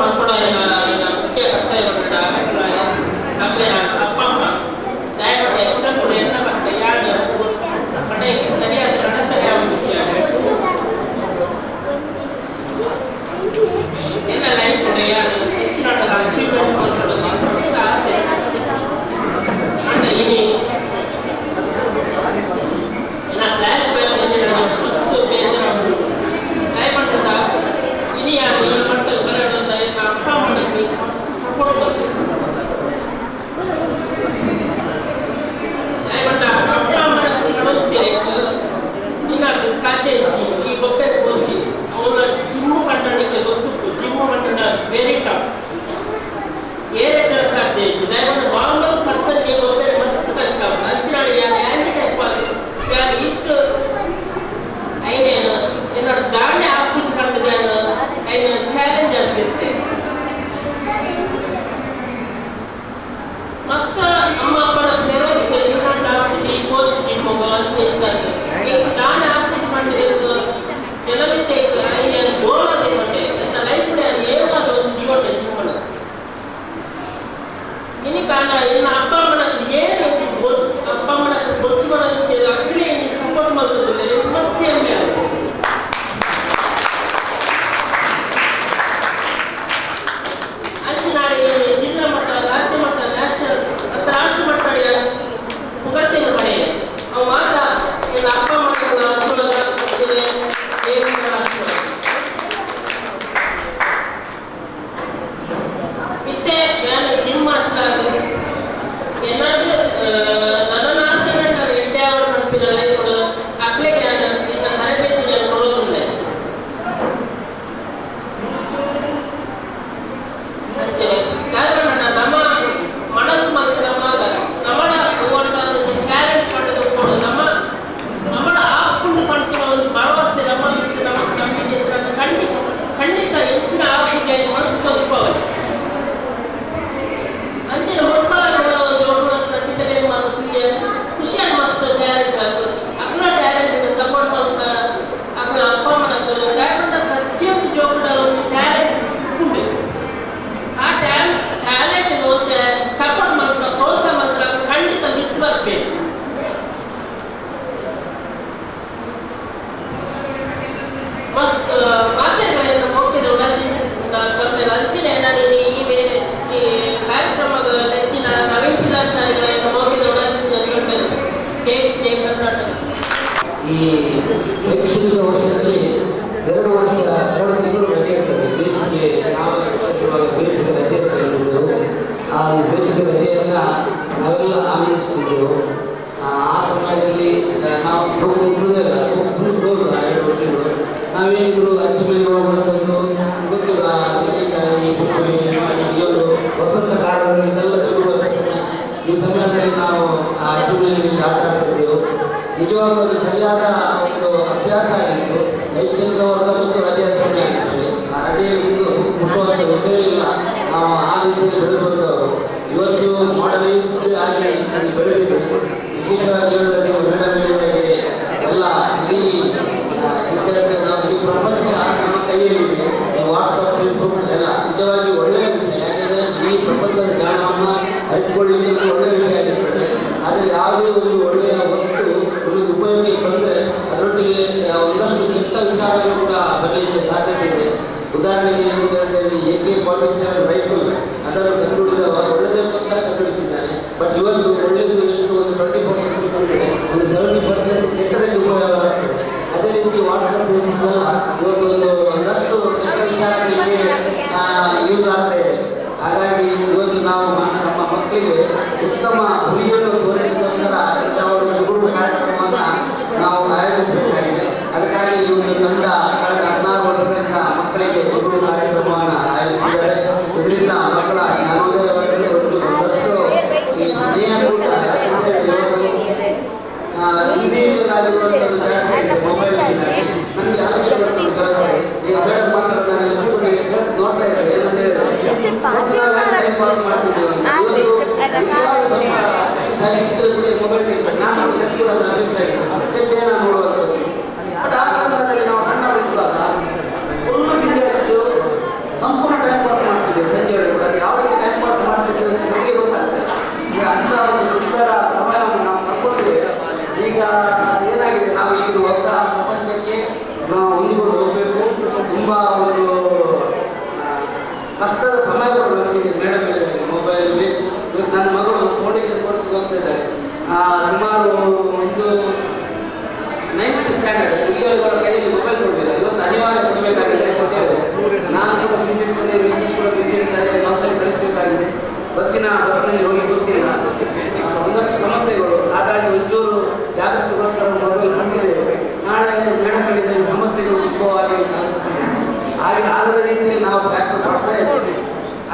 ಮಾಡ್ಕೊಡೋಲ್ಲ ಮುಖ್ಯ ಕರ್ತವ್ಯ ನಮಗೆ ಅಪ್ಪ ಅಮ್ಮ ದಯವಿಟ್ಟು ಎಕ್ಸಾಮ್ ಕೂಡ ಎಲ್ಲ ಮತ್ತೆ ಯಾರು ಪಡೆಯಕ್ಕೆ ಸರಿಯಾದ ಕರ್ತವ್ಯ ಮುಖ್ಯ ಎಲ್ಲ ಲೈಫ್ ಕೂಡ ಯಾರು ಹೆಚ್ಚಿನ ಅಚೀವ್ಮೆಂಟ್ ಮಾಡ್ಕೊಳ್ಳೋದು ಆಸೆ ಅಂಡ್ ಇನಿ ಫ್ಲಾಶ್ ಬ್ಯಾಕ್ ಮಸ್ತ್ ಬೇಜಾರು ದಯವಿಟ್ಟು ಇನಿ ಯಾರು ಇರುತ್ತೆ. ಮಸ್ತ ಅಮ್ಮ ಅಪ್ಪನ ನೆರವಿಗೆ ನಿರ್ಮಾಣ ಆಪುಜಿ ಕೋಚಿ ಮಗ ಚೆಂಚಾದ ಈ ದಾನ ಆಪುಜಿ ಮಾಡಿದ್ರು ಕೆಲವಿತ್ತೆ ಐಯ ಗೋಳದೆ ಮತ್ತೆ ನನ್ನ ಲೈಫ್ ನೇ ಏನಾದ ಒಂದು ಜೀವನ ಚಿಕ್ಕಣ ಇನಿ ಕಾರಣ ಎಲ್ಲ ಅಪ್ಪ ಅಮ್ಮನ ಏನು ಅಪ್ಪ ಅಮ್ಮನ ಬೊಚ್ಚು ಮಾಡೋದಕ್ಕೆ ಅಗ್ರಿ ಸಪೋರ್ಟ್ ಮಾಡ್ತಿದ್ದಾರೆ ಮಸ್ತಿ ಅಮ್ಮೆ ಅಂಚಿನಾಡಿ ಜಿಲ್ಲಾ ಮಟ್ಟ ರಾಜ್ಯ ಮಟ್ಟ ನ್ಯಾಷನಲ್ ಅಂತಾರಾಷ್ಟ್ರೀಯ ಮಟ್ಟ ಮುಗತ್ತಿನ ಮನೆ ಅವು ಮಾತ ಎಲ್ಲ ಅಪ್ಪ ಅಮ್ಮನ ಆಶೀರ್ವಾದ ಏನು ಆಶೀರ್ವಾದ ಮತ್ತೆ ನಾನು ಜಿಮ್ ಮಾಸ್ಟರ್ ಆದ ಏನಾದ್ರು ನನ್ನ ಆಚರಣೆ ಎಂಟು ಕಲ್ಪಿನ ಲೈಫ್ ಅಪ್ಲಿಗೆ ನಾನು ಇನ್ನು ತರಬೇತಿ ನಾನು ಕೊಡೋದಿಲ್ಲ ಅಂಚೆ ಕಾರಣ ನಮ್ಮ ಮನಸ್ಸು ಮತ್ತು ನಮ್ಮ ಒಂದು ಟ್ಯಾಲೆಂಟ್ ಪಡೆದು ಕೊಡು ನಮ್ಮ ಆಪುಂಡು ಪಂಪಿನ ಒಂದು ಭರವಸೆ ನಮ್ಮ ನಮಗೆ ಖಂಡಿತ ಹೆಚ್ಚಿನ ಆಪುಜೆ ಮತ್ತು ತೋರಿಸ್ಕೋవాలి ಅಂಚಿನ ಮಕ್ಕಳ ಜೋಡು ಪ್ರತಿಭೆ ಮತ್ತು ಖುಷಿಯಾಗಿ ಮಸ್ತ್ ಟ್ಯಾಲೆಂಟ್ ಅಕ್ಕನ ಟ್ಯಾಲೆಂಟ್ ಸಪೋರ್ಟ್ ಮಾಡ್ತಾ ಅಕ್ಕನ ಅಪ್ಪ ಅಮ್ಮನ ಯಾಕಂದ್ರೆ ಪ್ರತಿಯೊಂದು ಜೋಡ ಒಂದು ಟ್ಯಾಲೆಂಟ್ ಉಂಟು ಆ ಟ್ಯಾಲೆಂಟ್ ಒಂದು ಸಪೋರ್ಟ್ ಮಾಡ್ತಾ ಪ್ರೋತ್ಸಾಹ ಮಾತ್ರ ಖಂಡಿತ ಬಿಟ್ಟು ಬರಬೇಕು ಮಸ್ತ್ ಮಾತೆಗಳನ್ನು ಹೋಗ್ತಿದ್ದೆ ಸ್ವಲ್ಪ ಅಂಚಿನ ನಾನು ಈ ಕಾರ್ಯಕ್ರಮಗಳಲ್ಲಿ ನವೀನ್ ಪಿಲಾರ್ ಶಾಲೆಗಳನ್ನು ಹೋಗಿದ್ದ ಸ್ವಲ್ಪ ಜೈ ಕರ್ನಾಟಕ. ಈ ಶೈಕ್ಷಣಿಕ ವರ್ಷದಲ್ಲಿ 2 ತಿಂಗಳು ರಜೆ ಇರ್ತದೆ. ಬೇಸಿಗೆ ನಾವು ಬೇಸಿಗೆ ರಜೆ ಅಂತ ಹೇಳ್ತಿದ್ದೆವು. ಆ ಬೇಸಿಗೆ ರಜೆಯನ್ನು ನಾವೆಲ್ಲ ಆನಂದಿಸ್ತಿದ್ದೆವು. ಆ ಸಮಯದಲ್ಲಿ ನಾವು ಫುಲ್ ಕ್ಲೋಸ್ 2 ತಿಂಗಳು ನಾವೇನಿದ್ರು ಅಚ್ಚು ಮೇಲೆ ಹೋಗುವಂಥದ್ದು ಗೊತ್ತಿಲ್ಲ. ನೇಗಿನಕಾಯಿ ಬುಕ್ಕುಳಿ ಇವರು ವಸಂತ ಕಾಲದಲ್ಲಿ ಇದೆಲ್ಲ ಚುರುವ ಸಮಯ. ಈ ಸಮಯದಲ್ಲಿ ನಾವು ಆ ಅಚ್ಚು ಮೇಲೆ ಆಟ ಆಡ್ತಿದ್ದೆವು. ನಿಜವಾಗ್ಲೂ ಅದು ಸರಿಯಾದ ಒಂದು ಅಭ್ಯಾಸ ಆಗಿತ್ತು. ಶೈಕ್ಷಣಿಕ ವರ್ಗ ಮತ್ತು ರಜೆಯ ಸಮಯ ಆಗ್ತದೆ. ಆ ರಜೆಯ ಮುಟ್ಟುವಂಥ ವಿಷಯ ಇಲ್ಲ. ನಾವು ಆ ರೀತಿಯಲ್ಲಿ ಬೆಳೆದುಕೊಂಡವರು ಇವತ್ತು ಮಾಡಲೇಕೆ ಆಗಿ ಬೆಳೆದಿದೆ. ವಿಶೇಷವಾಗಿ ಹೇಳಿದರೆ ನೀವು ಮೇಡಮ್ ಹೇಳಿದಾಗೆ ಎಲ್ಲ ಇಡೀ ನಾವು ಈ ಪ್ರಪಂಚ ನಮ್ಮ ಕೈಯಲ್ಲಿದೆ. ಈ ವಾಟ್ಸಪ್ ಫೇಸ್ಬುಕ್ ಎಲ್ಲ ನಿಜವಾಗಿ ಒಳ್ಳೆಯ ವಿಷಯ. ಯಾಕೆಂದರೆ ಈ ಪ್ರಪಂಚದ ಜ್ಞಾನವನ್ನು ಅರಿತುಕೊಳ್ಳಲಿಕ್ಕೆ ಒಳ್ಳೆಯ ವಿಷಯ ಆಗಿರ್ತದೆ. ಆದರೆ ಯಾವುದೇ ಒಂದು ಒಳ್ಳೆಯ ವಸ್ತು ನಮಗೆ ಉಪಯೋಗಕ್ಕೆ ಬಂದರೆ ಅದರೊಟ್ಟಿಗೆ ಒಂದಷ್ಟು ಕೆಟ್ಟ ವಿಚಾರಗಳು ಕೂಡ ಬರಲಿಕ್ಕೆ ಸಾಧ್ಯತೆ ಇದೆ. ಉದಾಹರಣೆಗೆ ಏನು ಹೇಳಿದರೆ AK-47 ರೈಫಲ್ ಅದನ್ನು ಕಂಡುಹಿಡಿದವ ಒಳ್ಳೆಯದಕ್ಕೋಸ್ಕರ ಕಂಡುಹಿಡಿದಿದ್ದಾನೆ. ಬಟ್ ಇವತ್ತು ಒಳ್ಳೆಯದು ಎಷ್ಟು ಒಂದು 20% ಇರ್ತದೆ, ಒಂದು 70% ಕೆಟ್ಟದಕ್ಕೆ ಉಪಯೋಗ ಆಗ್ತದೆ. ಅದೇ ರೀತಿ ವಾಟ್ಸಪ್ ಫೇಸ್ಬುಕ್ ಎಲ್ಲ ಇವತ್ತು ಒಂದಷ್ಟು ಕೆಟ್ಟ ವಿಚಾರಗಳಿಗೆ ಯೂಸ್ ಆಗ್ತಾ ಇದೆ. ಹಾಗಾಗಿ ಇವತ್ತು ನಾವು ನಮ್ಮ ಮಕ್ಕಳಿಗೆ ಉತ್ತಮ ಗುರಿಯನ್ನು ತೋರಿಸೋಸ್ಕರ ಇಂಥ ಒಂದು ಚುರುಕು ಕಾರ್ಯಕ್ರಮವನ್ನು ನಾವು ಆಯೋಜಿಸಬೇಕಾಗಿದೆ. ಅದಕ್ಕಾಗಿ ಈ ಒಂದು ತಂಡ ಕಳೆದ 16 ವರ್ಷಗಳಿಂದ ಮಕ್ಕಳಿಗೆ ಚುರುಕು ಕಾರ್ಯಕ್ರಮವನ್ನು ಆಯೋಜಿಸಿದ್ದಾರೆ. ಇದರಿಂದ ಮಕ್ಕಳ ಜ್ಞಾನೋದಯ ವರ್ಗದ ಒಂದಷ್ಟು ಈ ಸ್ನೇಹಕೂಟ. ಯಾಕಂದರೆ ಇವತ್ತು ಇಂಡಿವಿಜುವಲ್ ಜಾಸ್ತಿ ಇದೆ ಮೊಬೈಲ್ ಇದ್ದಾರೆ. ನನಗೆ ಆಲೋಚನೆ ಬರ್ತದೆ ಕೆಲಸ ಈಗ ಬೇಡ ಮಾತ್ರ ನಾನು ನೋಡ್ತಾ ಇದ್ದಾರೆ ಏನಂತ ಹೇಳಿದ್ರೆ ಟೈಮ್ ಪಾಸ್ ಮಾಡ್ತಿದ್ದೇವೆ. ಮೊಬೈಲ್ ತೆಗೆದು ನಾನು ಕೂಡ ಸರ್ವಿಸ್ ಆಗಿದೆ ನೋಡುವಂಥದ್ದು. ಬಟ್ ಆ ಸಂದರ್ಭದಲ್ಲಿ ನಾವು ಸಣ್ಣವರಿರುವಾಗ ಫುಲ್ ಬಿಸಿ ಆಗಿದ್ದು ಸಂಪೂರ್ಣ ಟೈಮ್ ಪಾಸ್ ಮಾಡ್ತಿದ್ದೇವೆ. ಸಂಜೆವರೆಗೂ ಅದು ಯಾವ ರೀತಿ ಟೈಮ್ ಪಾಸ್ ಮಾಡ್ತಿದ್ದೇವೆ ಅಂತ ನಮಗೆ ಗೊತ್ತಾಗ್ತದೆ. ಈಗ ಅಂಥ ಒಂದು ಸುಂದರ ಸಮಯವನ್ನು ನಾವು ತಗೊಂಡಿದ್ದೇವೆ. ಈಗ ಏನಾಗಿದೆ, ನಾವು ಈಗ ಹೊಸ ಪ್ರಪಂಚಕ್ಕೆ ನಾವು ಹೊಂದಿಕೊಂಡು ಹೋಗಬೇಕು. ತುಂಬ ಒಂದು ಕಷ್ಟದ ಸಮಯಗಳು ನಮಗೆ ಮೇಡಮ್ ಮೊಬೈಲ್ ಬೇಕು. ಇವತ್ತು ನನ್ನ ಮಗಳು ಫೌಂಡೇಶನ್ ಕೋರ್ಸ್ ಹೋಗ್ತಾ ಇದ್ದಾರೆ. ಸುಮಾರು ಒಂದು 9th ಸ್ಟ್ಯಾಂಡರ್ಡ್ ಈಗಲೂ ಕೈಯಲ್ಲಿ ಮೊಬೈಲ್ ಕೊಡಲಿಲ್ಲ. ಇವತ್ತು ಅನಿವಾರ್ಯ ಕೊಡಬೇಕಾಗಿದೆ ಅಂತ ಹೇಳಿದೆ. ನಾನು ಕೂಡ ಬಿಸಿ ಇರ್ತೇನೆ, ಮಿಸ್ಸಸ್ ಕೂಡ ಬಿಸಿ ಇರ್ತಾರೆ, ಬಸ್ಸಲ್ಲಿ ಕಳಿಸಬೇಕಾಗಿದೆ. ಬಸ್ಸಿನಲ್ಲಿ ಹೋಗಿ ಗೊತ್ತಿಲ್ಲ, ಒಂದಷ್ಟು ಸಮಸ್ಯೆಗಳು. ಹಾಗಾಗಿ ಒಂಚೂರು ಜಾಗೃತಿಗೋಸ್ಕರ ಮೊಬೈಲ್ ಕೊಟ್ಟಿದ್ದೇವೆ. ನಾಳೆ ಮೇಡಮ್ ಹೇಳಿದ ಸಮಸ್ಯೆಗಳು ಉದ್ಭವ ಆಗುವ ಚಾನ್ಸಸ್ ಇದೆ. ಹಾಗೆ ಆಗದ ರೀತಿಯಲ್ಲಿ ನಾವು ಪ್ರಾಕ್ಟೀಸ್ ಮಾಡ್ತಾ ಇದ್ದೇವೆ.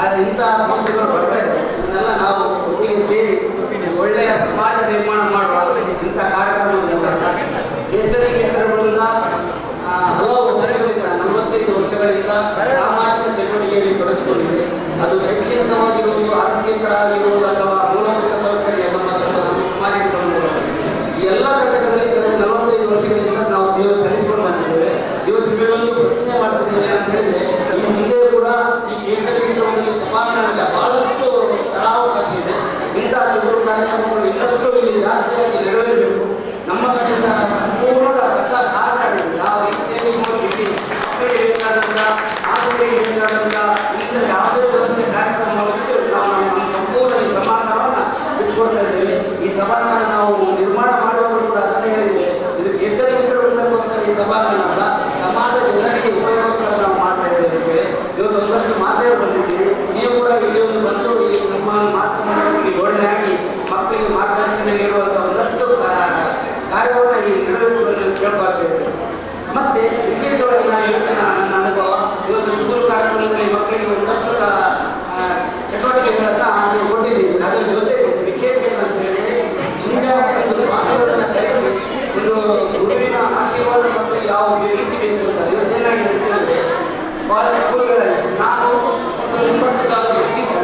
ಆದರೆ ಇಂತಹ ಸಮಸ್ಯೆಗಳು ಬರ್ತಾ ಇದೆ. ಇದನ್ನೆಲ್ಲ ನಾವು ಒಟ್ಟಿಗೆ ಸೇರಿ ಒಳ್ಳೆಯ ಸಮಾಜ ನಿರ್ಮಾಣ ಮಾಡುವ ಇಂಥ ಕಾರ್ಯಕ್ರಮದ ಮೂಲಕ ಬೇಸರಿಗೆ ಹಲವು ವರ್ಷಗಳಿಂದ 45 ವರ್ಷಗಳಿಂದ ಸಾಮಾಜಿಕ ಚಟುವಟಿಕೆ ಚಟುವಟಿಕೆಯಲ್ಲಿ ತೊಡಗಿಸಿಕೊಂಡಿದೆ. ಅದು ಶೈಕ್ಷಣಿಕವಾಗಿರುವುದು, ಆರ್ಥಿಕರಾಗಿರುವುದು ಅಥವಾ ಮೂಲಭೂತ ಸೌಕರ್ಯ ನಮ್ಮ ಸಮಾಜಕ್ಕೆ ತಂದುಕೊಳ್ಳುವುದು. ಈ ಎಲ್ಲ ಘಟಕದಲ್ಲಿ ಕಳೆದ 45 ವರ್ಷಗಳಿಂದ ನಾವು ಸೇವೆ ಸಲ್ಲಿಸಿಕೊಂಡು ಬಂದಿದ್ದೇವೆ. ಇವತ್ತು ನಿಮಗೊಂದು ಪ್ರತಿಜ್ಞೆ ಮಾಡ್ತಿದ್ದೇವೆ ಅಂತ ಹೇಳಿದ್ರೆ, ಇನ್ನು ಮುಂದೆ ಕೂಡ ಈ ಕೇಸರಿ ಮಿತ್ರದಲ್ಲಿ ಸಭಾಂಗಣದಲ್ಲಿ ಬಹಳಷ್ಟು ಸ್ಥಳಾವಕಾಶ ಇದೆ. ಇಂತಹ ಚುರುಕು ಕಾರ್ಯಕ್ರಮಗಳು ಇನ್ನಷ್ಟು ಇಲ್ಲಿ ಜಾಸ್ತಿಯಾಗಿ ನೆರವೇರಬೇಕು. ನಮ್ಮ ಕಡೆಯಿಂದ ಸಂಪೂರ್ಣದ ಸಹಕಾರ ಇದೆ. ಯಾವ ರೀತಿಯಲ್ಲಿ ಮಕ್ಕಳಿಗೆ ಬೇಕಾದಂಥ ಆರೋಗ್ಯಕ್ಕೆ ಬೇಕಾದಂಥ ಇಂಥ ಯಾವುದೇ ವ್ಯವಸ್ಥೆ ಕಾರ್ಯಕ್ರಮ ಮಾಡಿದ್ರು ನಾವು ನಮ್ಮ ಸಂಪೂರ್ಣ ಈ ಸಮಾಧಾನವನ್ನು ಬಿಟ್ಕೊಡ್ತಾ ಇದ್ದೇವೆ. ಈ ಸಭಾಂಗಣ ನಾವು ನಿರ್ಮಾಣ ಮಾಡುವಾಗ ಕೂಡ ಅದನ್ನೇ ಹೇಳಿದ್ದೇವೆ, ಇದು ಕೇಸರಿ ಮಿತ್ರವೃಂದಕ್ಕೋಸ್ಕರ ಈ ಸಭಾಂಗಣ ಅಲ್ಲ, ಸಮಾಜ ಜನರಿಗೆ ಉಪಯೋಗಕ್ಕೋಸ್ಕರ ನಾವು ಮಾಡ್ತಾ ಇದ್ದೇವೆ ಅಂತೇಳಿ ಇವತ್ತು ಒಂದಷ್ಟು ಮಾತೇ ಬಂದಿದ್ದೀವಿ. ನೀವು ಕೂಡ ಇಲ್ಲಿ ಒಂದು ಬಂದು ಈ ನಮ್ಮ ಮಾತೃಮಂಡಲಕ್ಕೆ ಜೋಡಣೆಯಾಗಿ ಮಕ್ಕಳಿಗೆ ಮಾರ್ಗದರ್ಶನ ನೀಡುವಂಥ ಒಂದಷ್ಟು ಕಾರ್ಯವನ್ನು ಇಲ್ಲಿ ನಿರ್ವಹಿಸುವಂತೆ ಕೇಳ್ಕೊಳ್ತೇವೆ. ಮತ್ತೆ ವಿಶೇಷವಾಗಿ ನಾನು ಹೇಳ್ತೇನೆ, ನನ್ನ ಅನುಭವ ಇವತ್ತು ಸ್ಕೂಲ್ ಕಾರ್ಯಕ್ರಮದಲ್ಲಿ ಮಕ್ಕಳಿಗೆ ಒಂದಷ್ಟು ಚಟುವಟಿಕೆಗಳನ್ನು ನೀವು ಕೊಟ್ಟಿದ್ದೀವಿ. ಅದರ ಜೊತೆಗೆ ವಿಶೇಷ ಏನಂತ ಹೇಳಿದ್ರೆ, ಮುಂಜಾನೆ ಒಂದು ಸ್ವಾಮಿಯವರನ್ನು ಕರೆಸಿ ಒಂದು ಗುರುವಿನ ಆಶೀರ್ವಾದ ಮಕ್ಕಳಿಗೆ ಯಾವ ರೀತಿ ಬೇಕು ಅಂತ ಇವತ್ತೇನಾಗಿದೆ ಅಂತ ಹೇಳಿದ್ರೆ, ಬಹಳ ಸ್ಕೂಲ್ಗಳಲ್ಲಿ ನಾನು ಒಂದು 20,000 ಫೀಸ್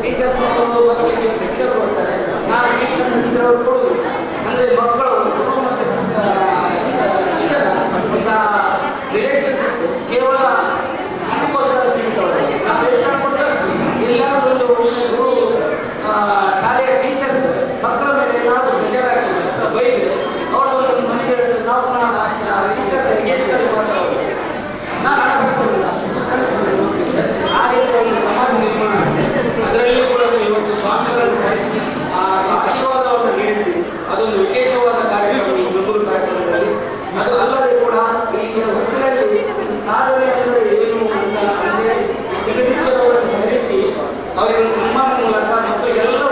ಟೀಚರ್ಸ್ ಮಕ್ಕಳಿಗೆ ಶಿಕ್ಷಣ ಕೊಡ್ತಾರೆ. ನಾನು ಫೀಸ್ ಕಟ್ಟಿದ್ದವರು ಕೊಡುವುದು ಅಂದರೆ ಮಕ್ಕಳು ಗುರು ಮತ್ತು ಶಿಕ್ಷಣ ಒಂದು ರಿಲೇಷನ್ಶಿಪ್ ಕೇವಲ ಹಣಕ್ಕೋಸ್ಕರ ಸೀಮಿತವಾಗಿದೆ. ನಾವು ಎಷ್ಟು ಹಣ ಕೊಟ್ಟಷ್ಟು ಎಲ್ಲರೂ ಒಂದು ಗುರು ಶಾಲೆಯ ಟೀಚರ್ಸ್ ಮಕ್ಕಳ ಮೇಲೆ ಏನಾದರೂ ಬೇಜಾರಾಗಿಲ್ಲ ಅಥವಾ ಬೈದರೆ ಅವರು ಒಂದು ಮನೆಗೆ ನಾವು ಟೀಚರ್ ಎಂಗೇಜ್ಮೆಂಟ್ ಮಾಡ್ತಾ ಹೋಗ್ತೀವಿ. ನಾನು ಹಣ ಕೊಡ್ತಿಲ್ಲ, ಆ ರೀತಿಯ ಒಂದು ಸಮಾಜ ನಿರ್ಮಾಣ ಆಗಿದೆ. ಅದರಲ್ಲಿಯೂ ಕೂಡ ಇವತ್ತು ಸ್ವಾಮಿಗಳನ್ನು ಕರೆಸಿ ಆ ಆಶೀರ್ವಾದವನ್ನು ನೀಡಿದ್ದೀವಿ. ಅದೊಂದು ವಿಶೇಷವಾದ ಕಾರ್ಯಕ್ರಮ ಈ ಬೆಂಗಳೂರು ಕಾರ್ಯಕ್ರಮದಲ್ಲಿ. ಅದು ಅಲ್ಲದೆ ಕೂಡ ಈಗ ಹೊತ್ತಿನಲ್ಲಿ ಸಾಧನೆ ಅಂದರೆ ಏನು ಅಂತ ಅಂದರೆ ಜಗದೀಶ್ವರವರನ್ನು ಕರೆಸಿ ಅವರಿಗೆ ಸನ್ಮಾನ ಮೂಲಕ ಮಕ್ಕಳಿಗೆಲ್ಲರೂ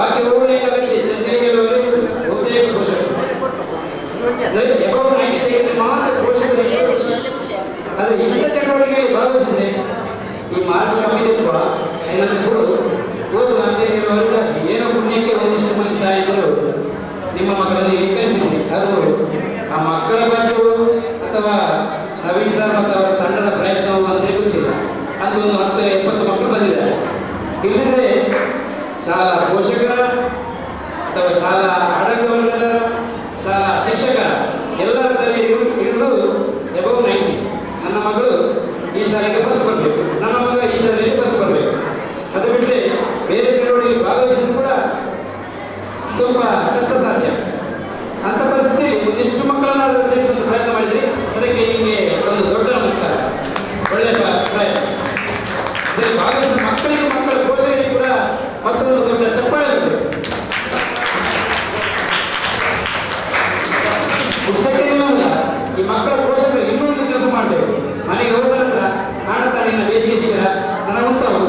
ಬಾಕಿ ಹೋಗಬೇಕಾಗುತ್ತೆ ಚಂದ್ರಿಕೆಯವರು ಬಹುತೇಕ ಪೋಷಕರು ಅಂದರೆ ಎಬವ್ 90 ತೆಗೆದ್ರೆ ಮಾತ್ರ ಪೋಷಕರಿಗೆ ಖುಷಿ. ಆದರೆ ಇಂಥ ಚಟುವಟಿಕೆಯಲ್ಲಿ ಭಾಗವಹಿಸಿದ್ರೆ ಈ ಮಾರ್ಕ್ ಕಮ್ಮಿದಿರುವ ಏನಂತ ಕೊಡು ಓದು ಅಂತ ಹೇಳುವವರು ಜಾಸ್ತಿ. ಏನೋ ಪುಣ್ಯಕ್ಕೆ ಒಂದಿಷ್ಟು ಮಂದಿ ತಾಯಿಗಳು ನಿಮ್ಮ ಮಕ್ಕಳಲ್ಲಿ ಕಳಿಸಿದ್ರಿ, ಅದು ಆ ಮಕ್ಕಳ ಭಾಗ್ಯವು ಅಥವಾ ನವೀನ್ ಸರ್ ಮತ್ತು ಅವರ ತಂಡದ ಪ್ರಯತ್ನವು ಅಂತ ಗೊತ್ತಿಲ್ಲ. ಅಂತ ಒಂದು 10-20 ಮಕ್ಕಳು ಬಂದಿದ್ದಾರೆ. ಇಲ್ಲದ್ರೆ ಶಾಲಾ ಪೋಷಕರ ಅಥವಾ ಶಾಲಾ ಆಡಳಿತ ವರ್ಗದ ಶಾಲಾ ಶಿಕ್ಷಕರ ಎಲ್ಲರ ತಲೆ ಹಿಡಿದು ಎಬವ್ 90. ನನ್ನ ಮಗಳು ಈ ಶಾಲೆಗೆ ಫಸ್ಟ್ ಬರಬೇಕು, ನನ್ನ ಮಗ ಈ ಶಾಲೆಗೆ ಫಸ್ಟ್ ಬರಬೇಕು. ಅದು ಬಿಟ್ಟರೆ ಬೇರೆ ಚಟುವಟಿಕೆಯಲ್ಲಿ ಭಾಗವಹಿಸಿದ್ರು ಕೂಡ ಸ್ವಲ್ಪ ಕಷ್ಟ ಸಾಧ್ಯ. ಅಂಥ ಪರಿಸ್ಥಿತಿ ಒಂದಿಷ್ಟು ಮಕ್ಕಳನ್ನ ಸೇರಿಸಲು ಪ್ರಯತ್ನ ಮಾಡಿದ್ರಿ, ಅದಕ್ಕೆ ನಿಮಗೆ ಒಂದು ದೊಡ್ಡ ನಮಸ್ಕಾರ, ಒಳ್ಳೆಯ ಪ್ರಯತ್ನ. ಇದರಲ್ಲಿ ಭಾಗವಹಿಸಿದ ಮಕ್ಕಳಿಗೆ ಮಕ್ಕಳ ಪೋಷಕರಿಗೆ ಕೂಡ ಮತ್ತೊಂದು ದೊಡ್ಡ ಚಪ್ಪಾಳೆ ಇರಬೇಕು. ಇಷ್ಟಕ್ಕೆ ಇಲ್ಲ, ಈ ಮಕ್ಕಳ ಪೋಷಕರು ಇನ್ನೊಂದು ಕೆಲಸ ಮಾಡಬೇಕು. ಮನೆಗೆ ಹೋದ ನಂತರ ಕಾಣುತ್ತಾ ನಿನ್ನ ಬೇಸಿಗೆ ಶಿಬಿರ, ನನ್ನ ಉಂಟವು,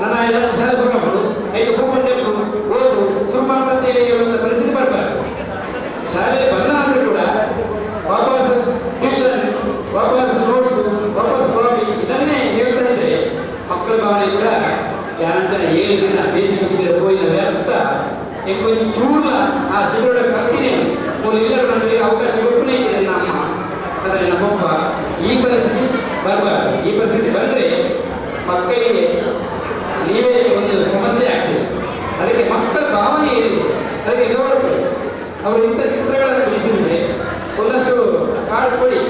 ನನ್ನ ಎಲ್ಲ ಶಾಲೆ ಸುಮ್ಮಗಳು 5 ಕೂಪಂಡೆಗಳು ಓದು ಸುಮ್ಮನೆ ಅಂತೇಳಿ ಹೇಳುವಂಥ ಪರಿಸ್ಥಿತಿ ಬರಬಾರ್ದು. ಶಾಲೆಗೆ ಬಂದ ನಂತರ ಕೂಡ ವಾಪಸ್ ಟ್ಯೂಷನ್, ವಾಪಸ್ ನೋಟ್ಸು, ವಾಪಸ್ ಕಾಪಿ ಇದನ್ನೇ ಹೇಳ್ತಾ ಇದ್ರೆ ಮಕ್ಕಳ ಭಾವನೆ ಕೂಡ ಯಾರಂತನ 7 ದಿನ ಬೇಸಿಗೆ ಶಿಬಿರ ಹೋಯಿನ ವ್ಯರ್ಥ ಕೊಂಚ ಚೂರ ಆ ಶಿಬಿರ ಕಲ್ತಿನೇ ಎಲ್ಲರೂ ನನಗೆ ಅವಕಾಶ ಒಪ್ಪನೇ ಇದೆ ನಮ್ಮ ಆದರೆ ನಮ್ಮಪ್ಪ ಈ ಪರಿಸ್ಥಿತಿ ಬರಬಾರ್ದು. ಈ ಪರಿಸ್ಥಿತಿ ಬಂದರೆ ಮಕ್ಕಳಿಗೆ ನೀವೇ ಒಂದು ಸಮಸ್ಯೆ ಆಗ್ತದೆ. ಅದಕ್ಕೆ ಮಕ್ಕಳ ಭಾವನೆ ಏನಿದೆ ಅದಕ್ಕೆ ಗೌರವ ಕೊಡಿ. ಅವರು ಇಂಥ ಚಿತ್ರಗಳನ್ನು ಬಿಡಿಸಿದ್ರೆ ಒಂದಷ್ಟು ಕಾರ್ಡ್ ಕೊಡಿ,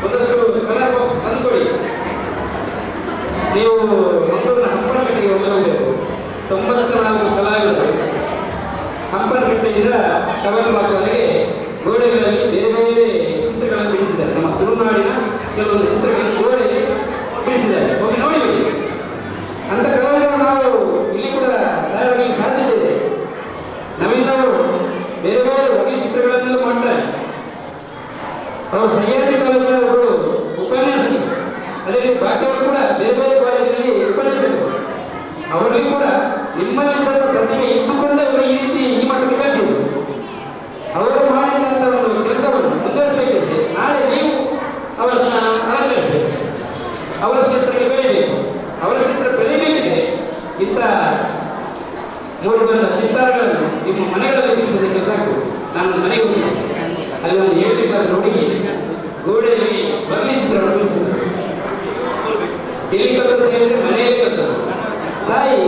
ಒಂದಷ್ಟು ಕಲರ್ ಬಾಕ್ಸ್ ತಂದುಕೊಡಿ. ನೀವು ಮಂಗಳೂರಿನ ಹಂಪನಕಟ್ಟೆಗೆ ಹೋಗಬೇಕು. 94 ಕಲಾವಿದರು ಹಂಪನಕಟ್ಟೆಯಿಂದ ಟವರ್ ಪಾರ್ಕ್ವರೆಗೆ ಗೋಡೆಗಳಲ್ಲಿ ಬೇರೆ ಬೇರೆ ಚಿತ್ರಗಳನ್ನು ಬಿಡಿಸಿದ್ದಾರೆ. ನಮ್ಮ ತುಳುನಾಡಿನ ಕೆಲವೊಂದು ಚಿತ್ರಗಳನ್ನು ಗೋಡೆಯಲ್ಲಿ ಬಿಡಿಸಿದ್ದಾರೆ, ಹೋಗಿ ನೋಡಿಬಿಡಿ. ಅಂಥ ಕಲಾವಿದರು ನಾವು ಇಲ್ಲಿ ಕೂಡ ತಯಾರಾಗಲಿಕ್ಕೆ ಸಾಧ್ಯತೆ ಇದೆ. ನವೀನವರು ಬೇರೆ ಬೇರೆ ಒಳ್ಳೆಯ ಚಿತ್ರಗಳನ್ನೆಲ್ಲ ಮಾಡ್ತಾರೆ. ಅವರು ಸಹ್ಯಾದ್ರಿ ಕಾಲೇಜಿನ ಒಬ್ಬರು ಉಪನ್ಯಾಸಕರು, ಅದೇ ರೀತಿ ಬಾಕಿಯವರು ಕೂಡ ಬೇರೆ ಬೇರೆ ಕಾಲೇಜಿನಲ್ಲಿ ಉಪನ್ಯಾಸಕರು. ಅವರಲ್ಲಿ ಕೂಡ ನಿಮ್ಮಲ್ಲಿದ್ದಂಥ ಪ್ರತಿಭೆ ಇದ್ದುಕೊಂಡೇ ಅವರು ಈ ರೀತಿ ಈ ಮಟ್ಟಕ್ಕೆ ಬೆಳೆದಿದ್ರು. ಅವರು ಮಾಡಿದಂಥ ಒಂದು ಕೆಲಸವನ್ನು ಮುಂದುವರಿಸಬೇಕಿದ್ರೆ ನಾಳೆ ನೀವು ಅವರನ್ನು ಅಲಂಕರಿಸಬೇಕು, ಅವರ ಕ್ಷೇತ್ರಕ್ಕೆ ಬೆಳಿಬೇಕು. ಅವರ ಕ್ಷೇತ್ರ ಬೆಳಿಬೇಕಿದ್ರೆ ಇಂಥ ಮೂಡಿ ಬಂದ ಚಿತ್ತಾರಗಳನ್ನು ನಿಮ್ಮ ಮನೆಗಳಲ್ಲಿ ಬಿಡಿಸೋದಕ್ಕೆ ಸಾಕು. ನಾನು ಮನೆಗೆ ಹೋಗಿದ್ದೆ, ಅಲ್ಲಿ ಒಂದು 7ನೇ ಕ್ಲಾಸ್ ಹುಡುಗಿ ಗೋಡೆಯಲ್ಲಿ ಬರ್ಲಿ ಚಿತ್ರವನ್ನು ಬಿಡಿಸಿದ್ರು. ಎಲ್ಲಿ ಕಲಿತದ್ದು ಹೇಳಿದ್ರೆ ಮನೆಯಲ್ಲಿ ಕಲಿತದ್ದು. ತಾಯಿ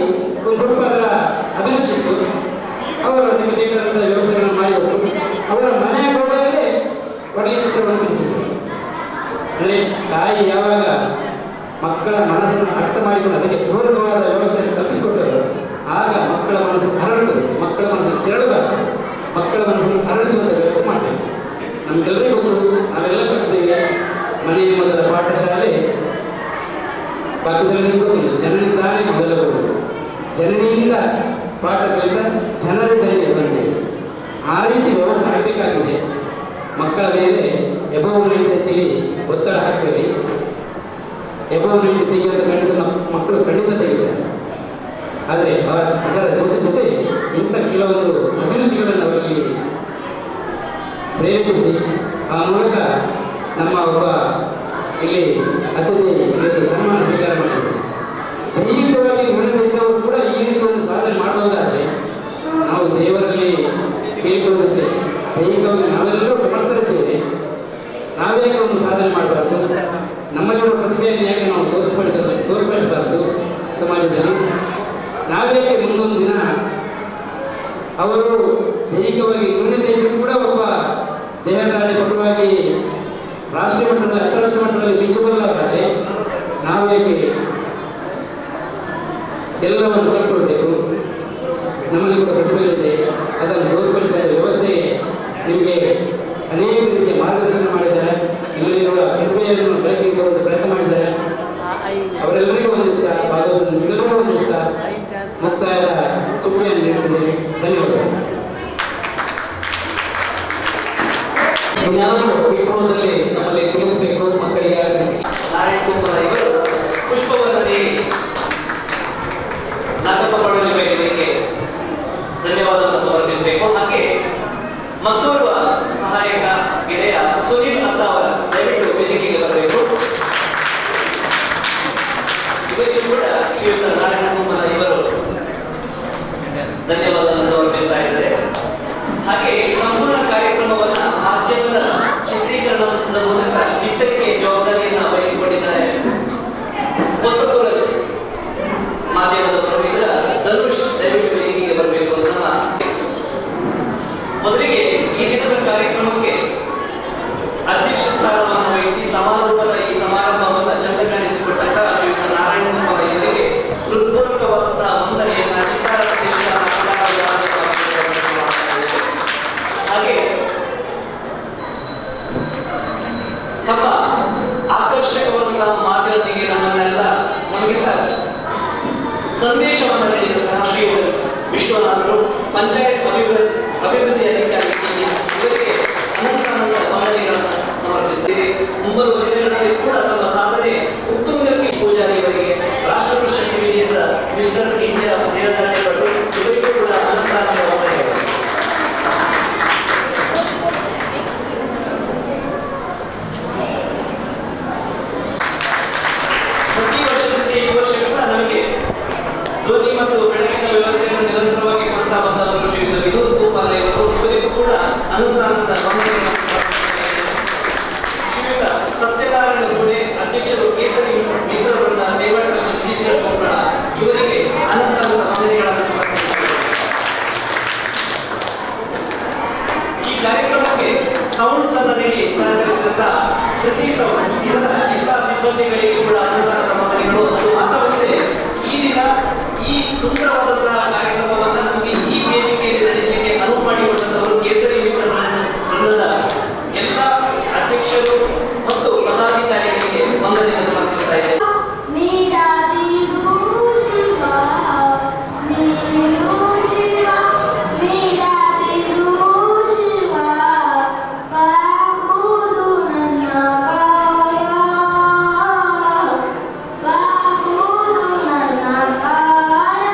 ಒಂದು ಸ್ವಲ್ಪ ಅದರ ಅಭಿರುಚಿತ್ತು, ಅವರು ಅದಕ್ಕೆ ಬೇಕಾದಂಥ ವ್ಯವಸ್ಥೆಗಳನ್ನು ಮಾಡಿಕೊಟ್ಟು ಅವರ ಮನೆಯ ಗೋಡೆಯಲ್ಲೇ ಬರ್ಲಿ ಚಿತ್ರವನ್ನು ಬಿಡಿಸಿದರು. ಅಂದರೆ ತಾಯಿ ಯಾವಾಗ ಮಕ್ಕಳ ಮನಸ್ಸನ್ನು ಅರ್ಥ ಮಾಡಿಕೊಂಡು ಅದಕ್ಕೆ ಪೂರಕವಾದ ವ್ಯವಸ್ಥೆಯನ್ನು ಕಲ್ಪಿಸಿಕೊಟ್ಟರು, ಆಗ ಮಕ್ಕಳ ಮನಸ್ಸು ಹರಡುತ್ತದೆ. ಮಕ್ಕಳ ಮನಸ್ಸು ಕೆರಳಬಾರದು, ಮಕ್ಕಳ ಮನಸ್ಸನ್ನು ಹರಡಿಸುವಂಥ ವ್ಯವಸ್ಥೆ ಮಾಡಬೇಕು. ನಮಗೆಲ್ಲರಿಗೂ ಗೊತ್ತು, ನಾವೆಲ್ಲ ಕಲ್ತಿದ್ದೇವೆ. ಮನೆಯ ಮೊದಲ ಪಾಠಶಾಲೆ ಪಕ್ಕದಲ್ಲಿ ಗೊತ್ತಿಲ್ಲ, ಜನರಿಂದಾನೇ ಮೊದಲ ಗುರು. ಜನನಿಯಿಂದ ಪಾಠ ಕಲಿತ ಜನರಿಂದಲೇ ಬಂದಿದೆ. ಆ ರೀತಿ ವ್ಯವಸ್ಥೆ ಆಗಬೇಕಾಗಿದೆ. ಮಕ್ಕಳ ಮೇಲೆ ಎಬವ್ 90 ಅಂತೇಳಿ ಒತ್ತಡ ಹಾಕಬೇಡಿ. ಎಬವ್ 90 ತೆಗೆಯೋದು ಖಂಡಿತ ಮಕ್ಕಳು ಖಂಡಿತ ತೆಗಿತಾರೆ. ಆದರೆ ಅದರ ಜೊತೆ ಇಂಥ ಕೆಲವೊಂದು ಅಭಿರುಚಿಗಳನ್ನು ಅವರಲ್ಲಿ ಪ್ರೇರೇಪಿಸಿ ಆ ಮೂಲಕ ನಮ್ಮ ಒಬ್ಬ ಇಲ್ಲಿ ಅತಿಥಿ ಇವತ್ತು ಸನ್ಮಾನ ಸ್ವೀಕಾರ ಮಾಡಿದರು. ದೈಹಿಕವಾಗಿ ಗುಣದಿದ್ದವರು ಕೂಡ ಈ ರೀತಿ ಒಂದು ಸಾಧನೆ ಮಾಡಬಹುದಾದರೆ ನಾವು ದೇವರಲ್ಲಿ ಕೇಳಿಕೊಳ್ಳುವುದಷ್ಟೇ. ದೈಹಿಕವಾಗಿ ನಾವೆಲ್ಲರೂ ಸಮರ್ಥರಿದ್ದೇವೆ, ನಾವೇ ಒಂದು ಸಾಧನೆ ಮಾಡಬಾರ್ದು. ನಮ್ಮಲ್ಲಿರುವ ಪ್ರತಿಭೆಯನ್ನು ಯಾಕೆ ನಾವು ತೋರ್ಪಡಿಸಬಾರ್ದು ಸಮಾಜದಲ್ಲಿ? ನಾವೇ ಮುಂದೊಂದು ದಿನ ಅವರು ದೈಹಿಕವಾಗಿ ನ್ಯೂನತೆಯೂ ಕೂಡ ಒಬ್ಬ ದೇಹದಾಡಿ ಪಟುವಾಗಿ ರಾಷ್ಟ್ರೀಯ ಮಟ್ಟದಲ್ಲಿ ಅಂತಾರಾಷ್ಟ್ರೀಯ ಮಟ್ಟದಲ್ಲಿ ಮಿಂಚಬಲ್ಲವರಾದರೆ ನಾವೇಕೆ ಎಲ್ಲವನ್ನು ಕಲ್ಕೊಳ್ಬೇಕು? ನಮ್ಮಲ್ಲಿ ಕೂಡ ಪ್ರತಿಭೆಗಳಿದೆ, ಅದನ್ನು ತೋರ್ಪಡಿಸುವ ವ್ಯವಸ್ಥೆಗೆ ನಿಮಗೆ ಅನೇಕ ರೀತಿಯ ಮಾರ್ಗದರ್ಶನ ಮಾಡಿದ್ದಾರೆ. ಇಲ್ಲಿರುವ ಪ್ರತಿಭೆಯನ್ನು ಬೆಳಕಿಗೆ ತರುವಂಥ ಪ್ರಯತ್ನ ಮಾಡಿದ್ದಾರೆ. ಅವರೆಲ್ಲರಿಗೂ ಒಂದಿಸ್ತಾ ಭಾಗವಹಿಸಿದ ಒಂದಿಸ್ತಾ ಮುಕ್ತಾಯದ ಚುಕ್ಕೆಯನ್ನು ನೀಡುತ್ತಿದ್ದೇನೆ. ಧನ್ಯವಾದಗಳು. ವಿಕ್ರಮದಲ್ಲಿ ನಮ್ಮಲ್ಲಿ ತಿಳಿಸಬೇಕು ಮಕ್ಕಳಿಗೆ ಆಗಲಿಸಿ ನಾರಾಯಣ ಕುಂಪದ ಇವರು ಪುಷ್ಪವನ್ನು ನೀಡಿ ನಾಗಪ್ಪ ಪಡಲಿಕ್ಕೆ ಧನ್ಯವಾದವನ್ನು ಸಮರ್ಪಿಸಬೇಕು. ಹಾಗೆ ಮತ್ತೋರ್ವ ಸಹಾಯಕ ಗೆಳೆಯ ಸುನಿಲ್ ಅಂತ ಅವರ ದಯವಿಟ್ಟು ವೇದಿಕೆಗೆ ಬರಬೇಕು. ಇವರಿಗೂ ಕೂಡ ಶ್ರೀಯುತ ನಾರಾಯಣ ಕುಮಾರ ಇವರು ಧನ್ಯವಾದವನ್ನು ಸಮರ್ಪಿಸ್ತಾ ಇದ್ದಾರೆ. ಹಾಗೆ ಈ ಸಂಪೂರ್ಣ ಕಾರ್ಯಕ್ರಮವನ್ನ ಮಾಧ್ಯಮದ ಚಿತ್ರೀಕರಣದ ಮೂಲಕ ಬಿತ್ತರಿಕೆ ಜವಾಬ್ದಾರಿಯನ್ನು ವಹಿಸಿಕೊಂಡಿದ್ದಾರೆ ಹೊಸತೂರಲ್ಲಿ ಮಾಧ್ಯಮದವರು. ಇದರ ಧನುಷ್ ದಯವಿಟ್ಟು ವೇದಿಕೆಗೆ ಬರಬೇಕು ಅಂತ ಮೊದಲಿಗೆ ಈ ದಿನದ ಕಾರ್ಯಕ್ರಮಕ್ಕೆ ಅಧ್ಯಕ್ಷ ಸ್ಥಾನವನ್ನು ವಹಿಸಿ ಸಮಾರೋಪದ ಈ ಸಮಾರಂಭವನ್ನು ಚಂದ ಕಾಣಿಸಿಕೊಟ್ಟಂತ ಶ್ರೀಯುತ ನಾರಾಯಣ ಕುಮಾರ್ ಇವರಿಗೆ ಹೃತ್ಪೂರ್ವಕವಾದ ವಂದನೆಯನ್ನ ಚಿತ್ತಾರ ಹಾಗೆ ತಮ್ಮ ಆಕರ್ಷಕವಾದಂತಹ ಮಾತಿನೊಂದಿಗೆ ನಮಗೆಲ್ಲ ಸಂದೇಶವನ್ನು ನೀಡಿದಂತಹ ಶ್ರೀ ವಿಶ್ವನಾಥರು ಪಂಚಾಯತ್ ಅಭಿವೃದ್ಧಿ ಅಧಿಕಾರಿ ಇವರಿಗೆ ಅನಂತಾನಂದ ವಂದನೆಗಳನ್ನು ಸಮರ್ಪಿಸುತ್ತೇವೆ. ಮುಂಬರುವ ದಿನಗಳಲ್ಲಿ ಕೂಡ ತಮ್ಮ ಸಾಧನೆ ಉತ್ತುಂಗಕ್ಕೆ ಪೂಜಾರಿ ಇವರಿಗೆ ರಾಷ್ಟ್ರ ಪ್ರಶಸ್ತಿ ವಿಜೇತ ಮಿಸ್ಟರ್ ಇಂಡಿಯಾ ನೇರದಾಟಗಳು ಇವರಿಗೂ ಕೂಡ ಅನಂತಾನಂದ ವಂದನೆಗಳು. ಪ್ರತಿ ವರ್ಷದಂತೆ ಈ ವರ್ಷ ಕೂಡ ನಮಗೆ ಧ್ವನಿ ಮತ್ತು ಬೆಳಕಿನ ವ್ಯವಸ್ಥೆಯನ್ನು ನಿರಂತರವಾಗಿ ಕೊಡ್ತಾ ಬಂದವರು ಶ್ರೀಯುತ ವಿನೋದ್ ಗೋಪಾಲ್ ಇವರು. ಇವರಿಗೂ ಕೂಡ ಅನಂತಾನಂದ ವಂದನೆಗಳನ್ನು ಶ್ರೀಯುತ ಸತ್ಯನಾರಾಯಣ ಗೋಡೆ ಅಧ್ಯಕ್ಷರು ಕೇಸರಿ ಮಿತ್ರ ವೃಂದ ಸೇವಾ ಟ್ರಸ್ಟ್ ರಿಜಿಸ್ಟರ್ ಕೊಪ್ಪಳ ಇವರಿಗೆ ಅನಂತಾನಂದ ವಂದನೆಗಳನ್ನು ಸಮರ್ಪಿಸುತ್ತಾರೆ. ಈ ಕಾರ್ಯಕ್ರಮಕ್ಕೆ ಸೌಂಡ್ಸ್ ಅನ್ನು ನೀಡಿ ಸಹಕರಿಸಿದಂತ ಪ್ರತಿ ಸೌಂಡ್ಸ್ ಇದರ ಎಲ್ಲ ಸಿಬ್ಬಂದಿಗಳಿಗೆ ಕೂಡ ಅನಂತಾನಂದ ವಂದನೆಗಳು. ಅದು ಮಾತ್ರವಲ್ಲದೆ ಈ ದಿನ ಈ ಸುಂದರವಾದಂತಹ ಕಾರ್ಯಕ್ರಮವನ್ನು ನಮಗೆ ಈ ವೇದಿಕೆಯಲ್ಲಿ ನಡೆಸಲಿಕ್ಕೆ ಅನುವು ಮಾಡಿಕೊಟ್ಟಂತವರು ಕೇಸರಿ ಮಿತ್ರ ವೃಂದದ ಎಲ್ಲ ಅಧ್ಯಕ್ಷರು ಮತ್ತು ಪದಾಧಿಕಾರಿಗಳಿಗೆ ವಂದನೆಯನ್ನು ಸಮರ್ಪಿಸ್ತಾ ಇದ್ದೇವೆ. ಬಾಗುವುದು ನನ್ನ ಕಾಯ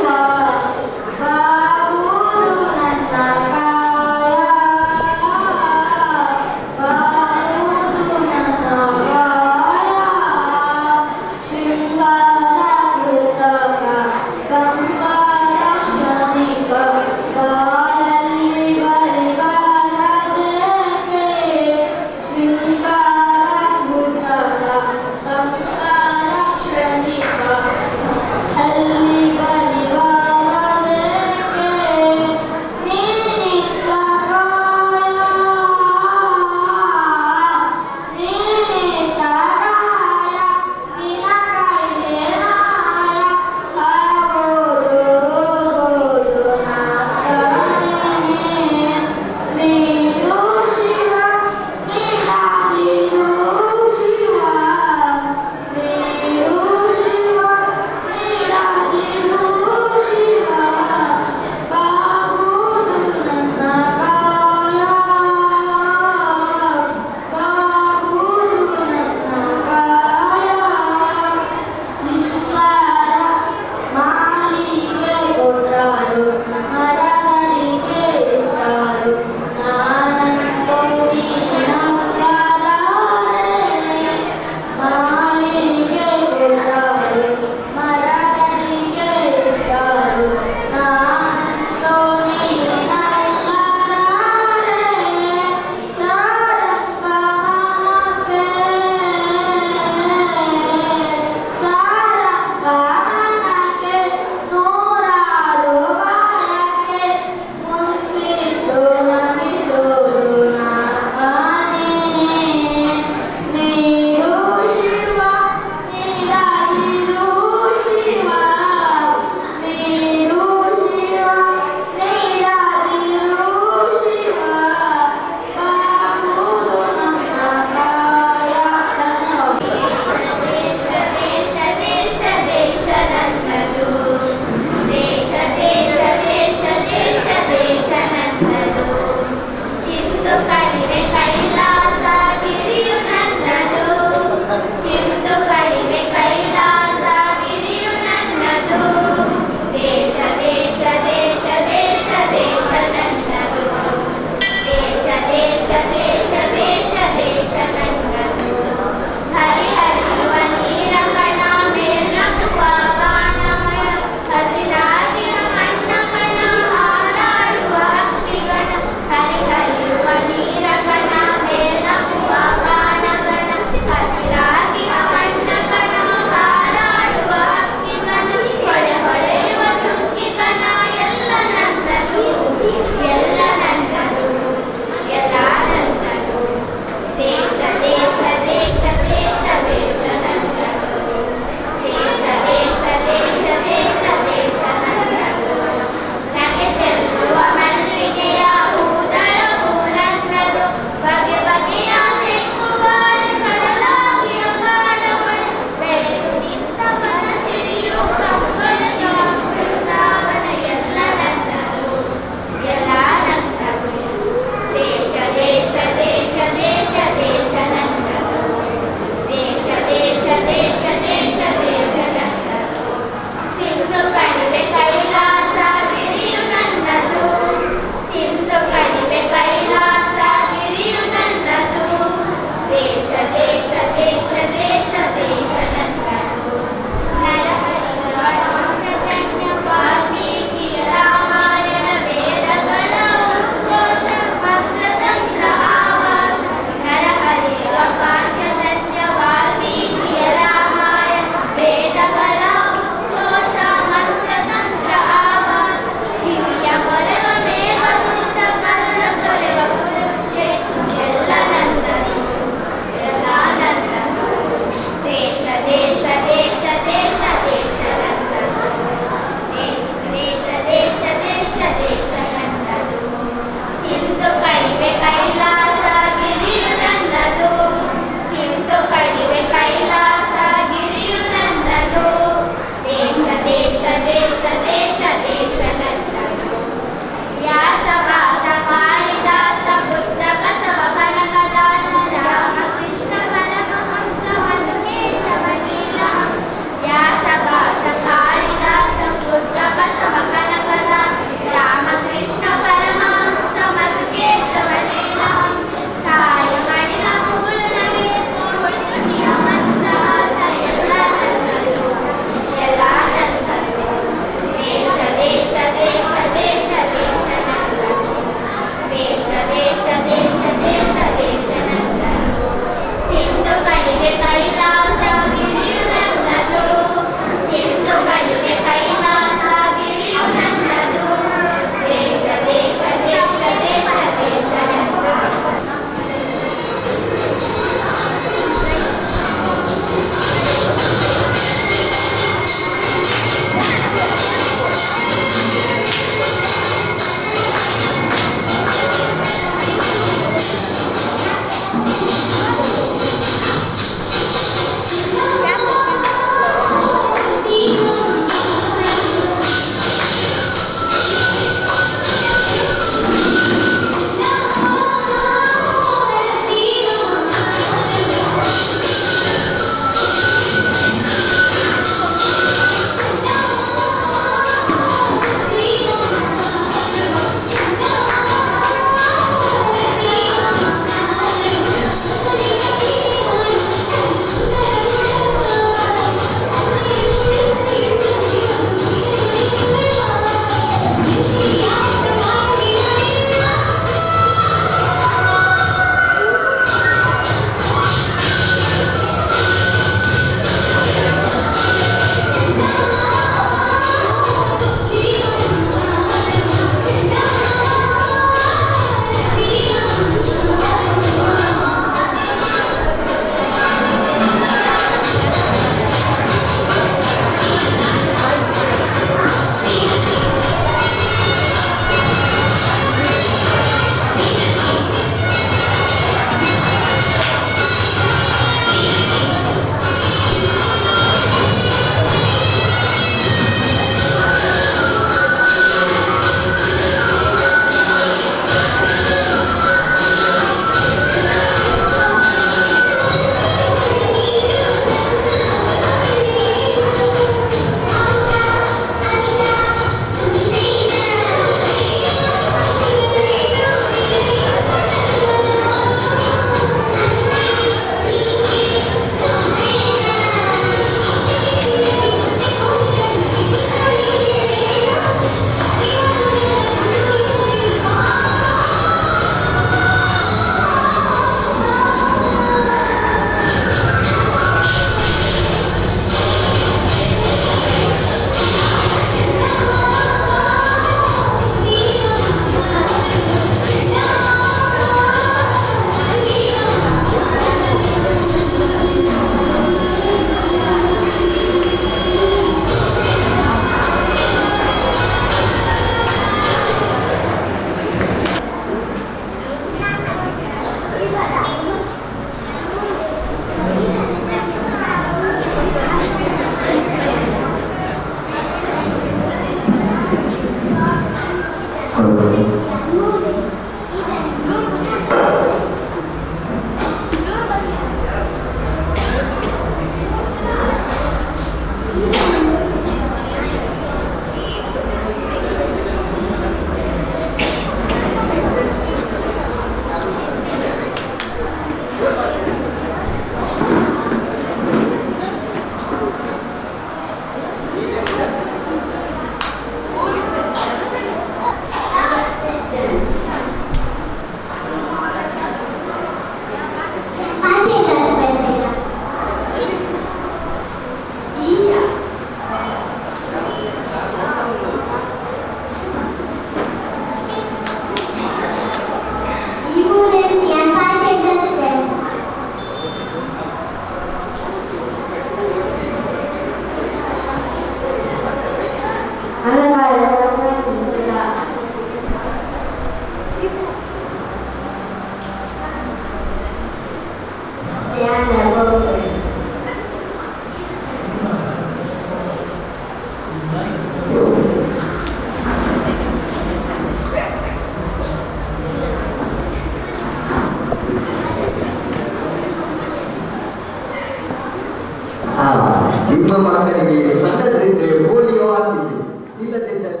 ನಿಮ್ಮ ಮಕ್ಕಳಿಗೆ ಸಣ್ಣದ್ರಿಂದ ಪೋಲಿಯೋ ಹಾಕಿಸಿ, ಇಲ್ಲದಿದ್ದರೆ